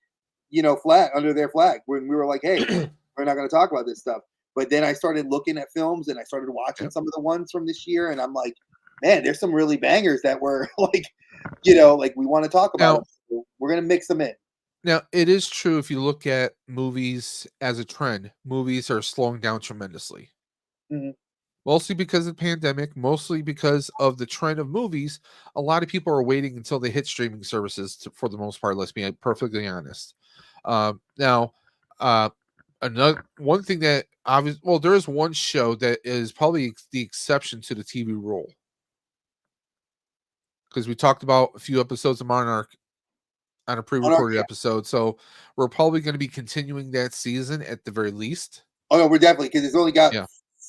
flag under their flag when we were like, hey, we're not going to talk about this stuff. But then I started looking at films and I started watching some of the ones from this year, and I'm like, man, there's some really bangers that were like, like we want to talk about. Them. So we're going to mix them in.
Now, it is true if you look at movies as a trend, movies are slowing down tremendously.
Mhm.
Mostly because of the pandemic, mostly because of the trend of movies. A lot of people are waiting until they hit streaming services for the most part. Let's be perfectly honest. Now, another one thing that there is one show that is probably the exception to the TV rule, because we talked about a few episodes of Monarch on a pre-recorded episode, so we're probably going to be continuing that season at the very least.
Oh no, we're definitely, because it's only got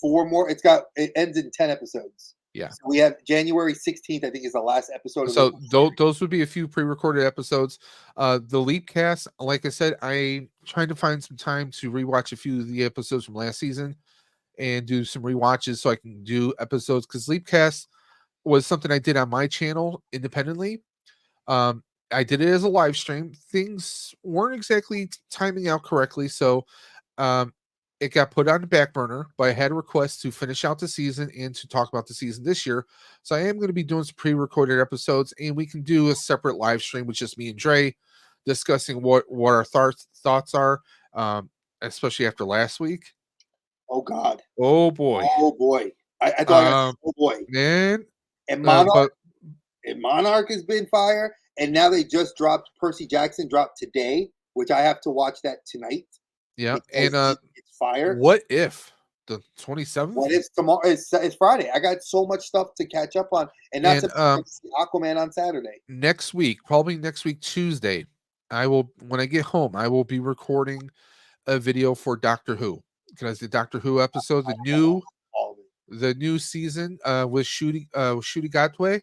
4 more. It ends in 10 episodes.
Yeah.
So we have January 16th, I think, is the last episode.
So those would be a few pre-recorded episodes. The Leapcast, like I said, I'm trying to find some time to rewatch a few of the episodes from last season and do some rewatches so I can do episodes, because Leapcast was something I did on my channel independently. I did it as a live stream. Things weren't exactly timing out correctly, so it got put on the back burner, but I had a request to finish out the season and to talk about the season this year. So I am going to be doing some pre-recorded episodes, and we can do a separate live stream with just me and Dre discussing what our thoughts are, especially after last week.
Oh God.
Oh boy.
Oh boy. I thought, oh boy,
man.
And Monarch has been fire, and now they just dropped Percy Jackson today, which I have to watch that tonight.
Yeah, and
it's fire.
What if the 27th?
What if tomorrow? It's Friday. I got so much stuff to catch up on, and not to see Aquaman on Saturday.
Next week, probably next week Tuesday, when I get home, I will be recording a video for Doctor Who, because the Doctor Who episode, the new season with Ncuti Gatwa.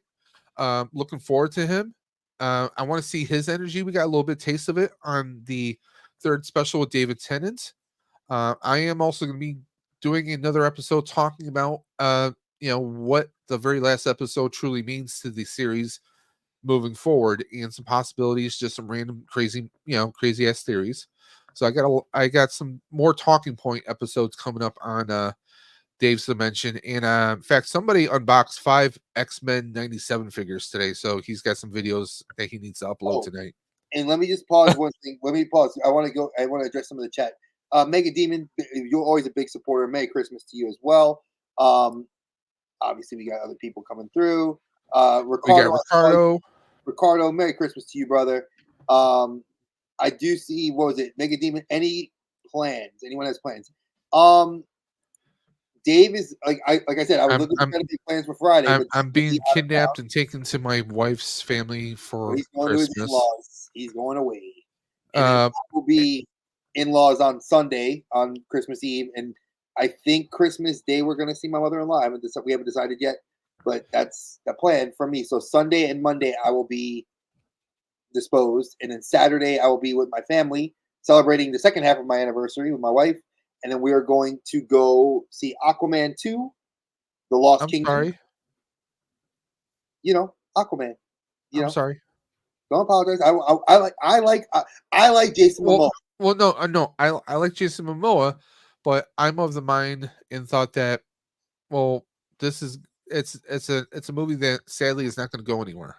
Looking forward to him. I want to see his energy. We got a little bit taste of it on the 3rd special with David Tennant. I am also going to be doing another episode talking about what the very last episode truly means to the series moving forward, and some possibilities, just some random crazy ass theories. So I got some more talking point episodes coming up on Dave's Dimension. And in fact, somebody unboxed 5 X-Men 97 figures today, so he's got some videos that he needs to upload tonight.
And let me just pause one thing. Let me pause. I want to address some of the chat. Mega Demon, you're always a big supporter. Merry Christmas to you as well. Obviously, we got other people coming through.
Ricardo.
Ricardo, Merry Christmas to you, brother. I do see, what was it? Mega Demon, any plans? Anyone has plans? Dave is like I said, I was looking at big plans for Friday.
I'm being kidnapped and taken to my wife's family for Christmas.
To his in-laws. He's going away. And will be in-laws on Sunday, on Christmas Eve, and I think Christmas Day we're going to see my mother-in-law. We haven't decided yet, but that's the plan for me. So Sunday and Monday I will be disposed, and then Saturday I will be with my family celebrating the second half of my anniversary with my wife. And then we are going to go see Aquaman 2, The Lost Kingdom.
Sorry.
Aquaman.
I'm sorry.
Don't apologize. I like Jason Momoa.
Well, no, no, I like Jason Momoa, but I'm of the mind and thought that, well, this is it's a movie that sadly is not going to go anywhere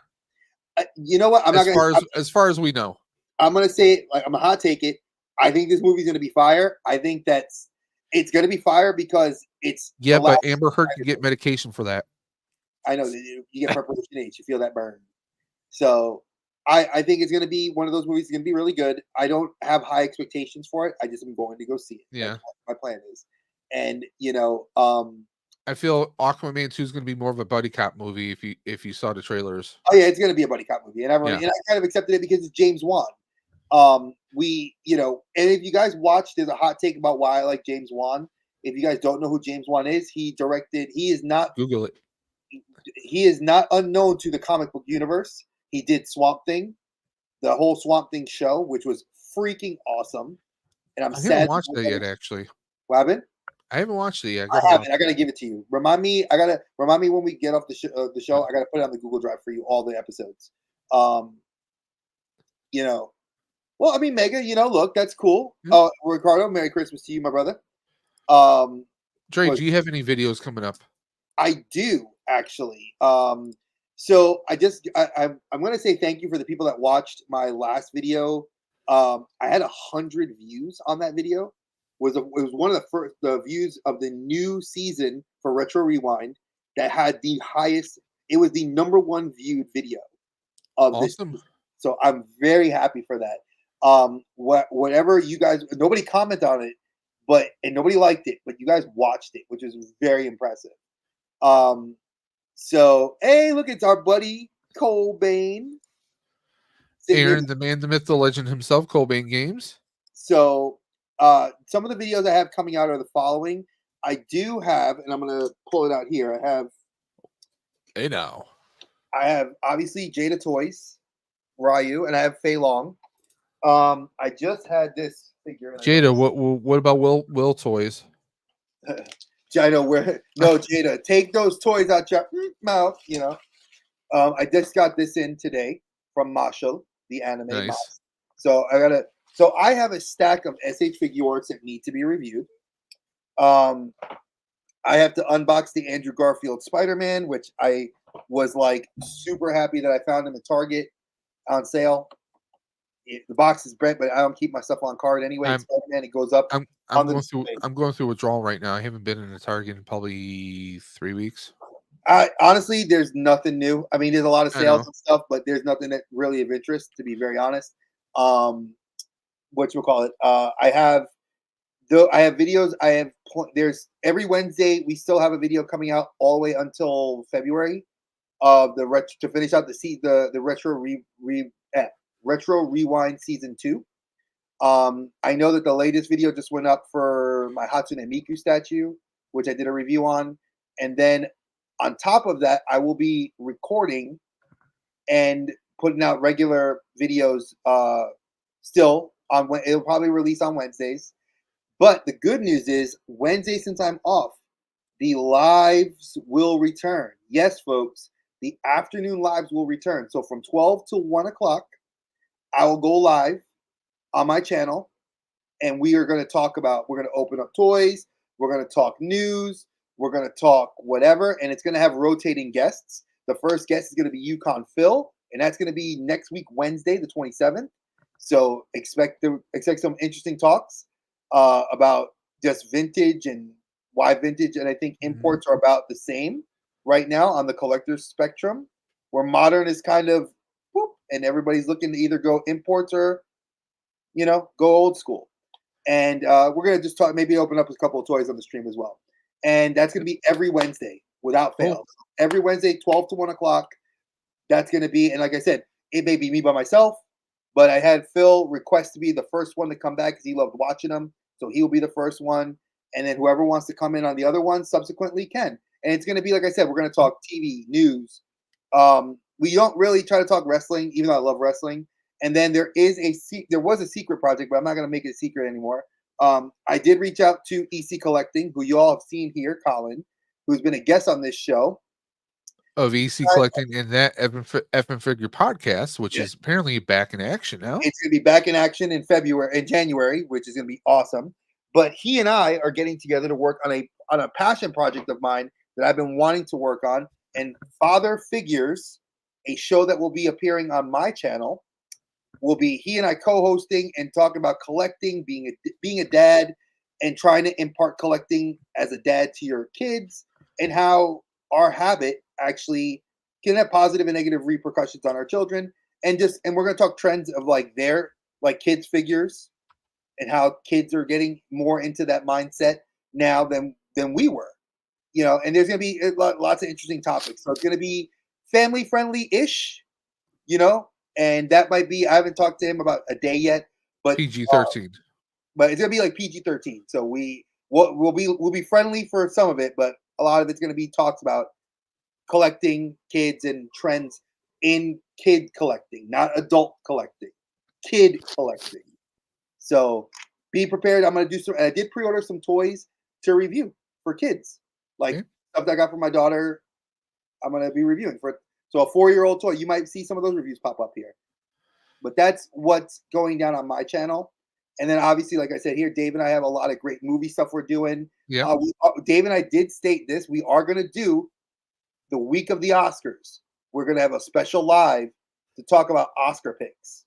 You know what? I'm not gonna.
as far as we know.
I'm gonna say it. Like I'm gonna hot take it. I think this movie's gonna be fire. I think it's gonna be fire because it's
Yeah,
the
but
last.
Amber Heard can get medication for that.
I know that you get preparation H. You feel that burn. So I think it's gonna be one of those movies. It's gonna be really good. I don't have high expectations for it. I just am going to go see it.
Yeah.
That's what my plan is. And
I feel Aquaman 2 is going to be more of a buddy cop movie if you saw the trailers.
oh yeah, it's gonna be a buddy cop movie, and everyone
Yeah.
and I kind of accepted it because it's James Wan. And if you guys watch, there's a hot take about why I like James Wan. If you guys don't know who James Wan is, he is not
Google it.
unknown to the comic book universe. He did Swamp Thing, the whole Swamp Thing show, which was freaking awesome. And I'm
I
sad.
haven't watched it yet, actually.
What happened?
I haven't watched it yet.
I haven't. I gotta give it to you. Remind me when we get off the show. I gotta put it on the Google Drive for you, all the episodes. Well, I mean, Mega, look, that's cool. Ricardo, Merry Christmas to you, my brother.
Dre, do you have any videos coming up?
I do actually. So I'm going to say thank you for the people that watched my last video. I had 100 views on that video. It was one of the views of the new season for Retro Rewind that had the highest. It was the number one viewed video of
Awesome.
this. So I'm very happy for that. Whatever you guys, nobody commented on it, and nobody liked it, but you guys watched it, which is very impressive. So hey, look, it's our buddy Cobain.
Aaron, the man, the myth, the legend himself, Cobain Games.
So some of the videos I have coming out are the following. I do have, and I'm gonna pull it out here.
Hey now.
I have obviously Jada Toys, Ryu, and I have Fei Long. I just had this figure.
Jada, what about Will Toys?
I know Jada, take those toys out your mouth. I just got this in today from Marshall, the anime.
Nice.
Mouse. So I have a stack of SH Figuarts that need to be reviewed. I have to unbox the Andrew Garfield Spider-Man, which I was like super happy that I found him at Target on sale. The box is bent, but I don't keep my stuff on card anyway. Spider-Man, it goes up.
I'm going through withdrawal right now. I haven't been in a Target in probably 3 weeks.
Honestly, there's nothing new. I mean, there's a lot of sales and stuff, but there's nothing that really of interest, to be very honest. Whatchamacallit? I have videos. There's every Wednesday we still have a video coming out all the way until February of to finish out the Retro Rewind Season 2. I know that the latest video just went up for my Hatsune Miku statue, which I did a review on. And then on top of that, I will be recording and putting out regular videos still on when it'll probably release on Wednesdays. But the good news is Wednesday, since I'm off, the lives will return. Yes, folks, the afternoon lives will return. So from 12 to 1 o'clock, I will go live on my channel, and we're going to open up toys. We're going to talk news. We're going to talk whatever, and it's going to have rotating guests. The first guest is going to be Yukon Phil, and that's going to be next week, Wednesday, the 27th. So expect some interesting talks about just vintage and why vintage, and I think imports are about the same right now on the collector's spectrum, where modern is kind of whoop, and everybody's looking to either go imports or go old school. And we're gonna just maybe open up a couple of toys on the stream as well. And that's gonna be every Wednesday without fail.
Cool.
Every Wednesday, 12 to 1 o'clock. That's gonna be, and like I said, it may be me by myself, but I had Phil request to be the first one to come back because he loved watching them. So he will be the first one. And then whoever wants to come in on the other one subsequently can. And it's gonna be, like I said, we're gonna talk TV, news. We don't really try to talk wrestling, even though I love wrestling. And then there was a secret project, but I'm not going to make it a secret anymore. I did reach out to EC Collecting, who you all have seen here, Colin, who's been a guest on this show.
of AC Collecting and that Effin Figure podcast, which
Yeah.
is apparently back in action now.
It's going to be back in action in January, which is going to be awesome. But he and I are getting together to work on a passion project of mine that I've been wanting to work on. And Father Figures, a show that will be appearing on my channel, will be he and I co-hosting and talking about collecting, being a dad, and trying to impart collecting as a dad to your kids, and how our habit actually can have positive and negative repercussions on our children. And we're going to talk trends of their kids figures and how kids are getting more into that mindset now than we were, and there's going to be lots of interesting topics. So it's going to be family friendly ish, and that might be, I haven't talked to him about a day yet, but
PG-13.
But it's going to be like PG-13. So we'll be friendly for some of it, but a lot of it's going to be talks about collecting, kids, and trends in kid collecting, not adult collecting, kid collecting. So be prepared. I'm going to do some. I did pre-order some toys to review for kids, stuff that I got for my daughter. I'm going to be reviewing for. So a 4-year-old toy. You might see some of those reviews pop up here. But that's what's going down on my channel. And then obviously, like I said here, Dave and I have a lot of great movie stuff we're doing.
Yeah.
Dave and I did state this. We are going to do the week of the Oscars. We're going to have a special live to talk about Oscar picks.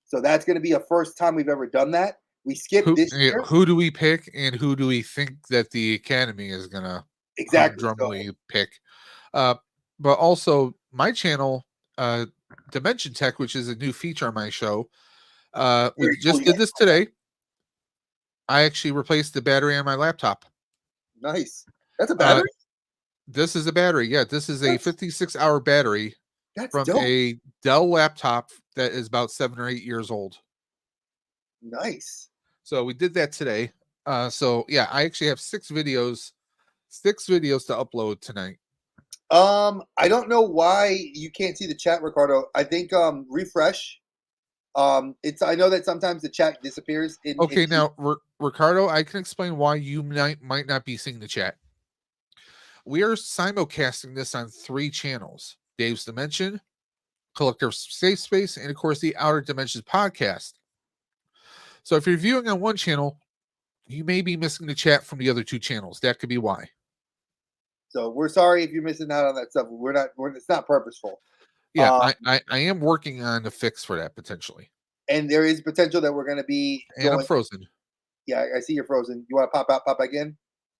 So that's going to be a first time we've ever done that. We skipped this year.
Who do we pick, and who do we think that the Academy is going to drumly pick? But also, my channel, Dimension Tech, which is a new feature on my show, we just did this today. I actually replaced the battery on my laptop.
Nice. That's a battery?
This is a battery. Yeah, this is a 56-hour battery from
dope.
a Dell laptop that is about 7 or 8 years old.
Nice.
So we did that today. So yeah, I actually have 6 videos to upload tonight.
I don't know why you can't see the chat, Ricardo. I think refresh. I know that sometimes the chat disappears.
Now, Ricardo, I can explain why you might not be seeing the chat. We are simulcasting this on 3 channels: Dave's Dimension, Collector Safe Space, and of course the Outer Dimensions podcast. So if you're viewing on one channel, you may be missing the chat from the other 2 channels. That could be why.
So we're sorry if you're missing out on that stuff. It's not purposeful.
Yeah, I am working on a fix for that potentially.
And there is potential that we're going to be.
And I'm frozen.
Yeah, I see you're frozen. You want to pop back in?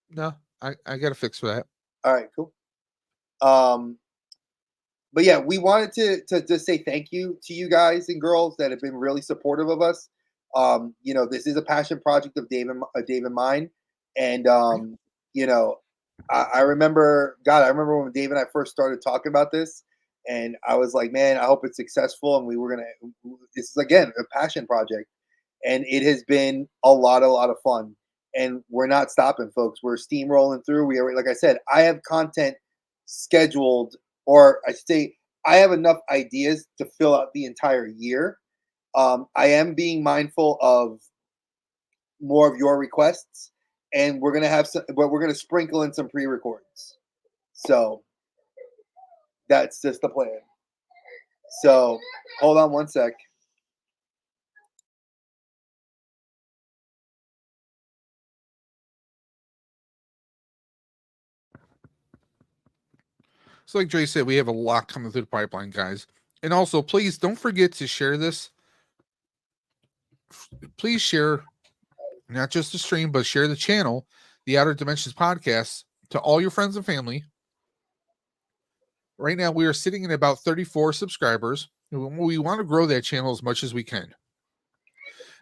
No, I got a fix for that.
All right, cool. But yeah, we wanted to just say thank you to you guys and girls that have been really supportive of us. This is a passion project of Dave and mine, and I remember when Dave and I first started talking about this, and I was like, man, I hope it's successful, and this is again a passion project, and it has been a lot of fun, and we're not stopping, folks. We're steamrolling through. Like I said, I have content scheduled, or I should say, I have enough ideas to fill out the entire year. I am being mindful of more of your requests, and we're gonna sprinkle in some pre-records. So that's just the plan. So hold on one sec.
So like Dre said, we have a lot coming through the pipeline, guys. And also, please don't forget to share this. Please share not just the stream, but share the channel, the Outer Dimensions podcast, to all your friends and family. Right now, we are sitting at about 34 subscribers. We want to grow that channel as much as we can.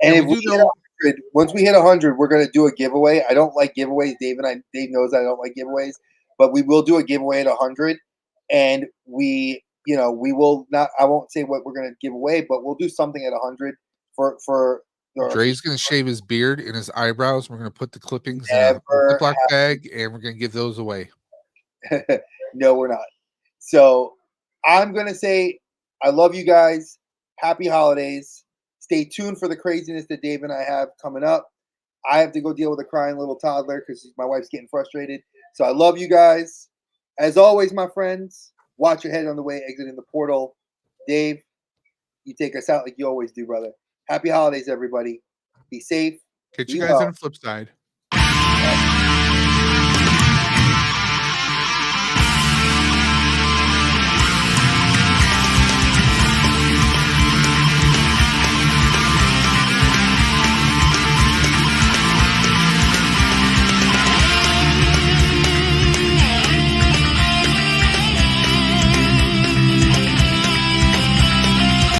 And once we hit 100, we're going to do a giveaway. I don't like giveaways. Dave knows I don't like giveaways, but we will do a giveaway at 100. And we will not. I won't say what we're going to give away, but we'll do something at 100 for.
Dre's going to shave his beard and his eyebrows. We're going to put the clippings in a Ziploc bag, and we're going to give those away.
No, we're not. So I'm going to say I love you guys. Happy holidays. Stay tuned for the craziness that Dave and I have coming up. I have to go deal with a crying little toddler because my wife's getting frustrated. So I love you guys. As always, my friends, Watch your head on the way exiting the portal. Dave, you take us out like you always do, brother. Happy holidays, everybody. Be safe.
Catch
Be
you guys
well.
on the flip side.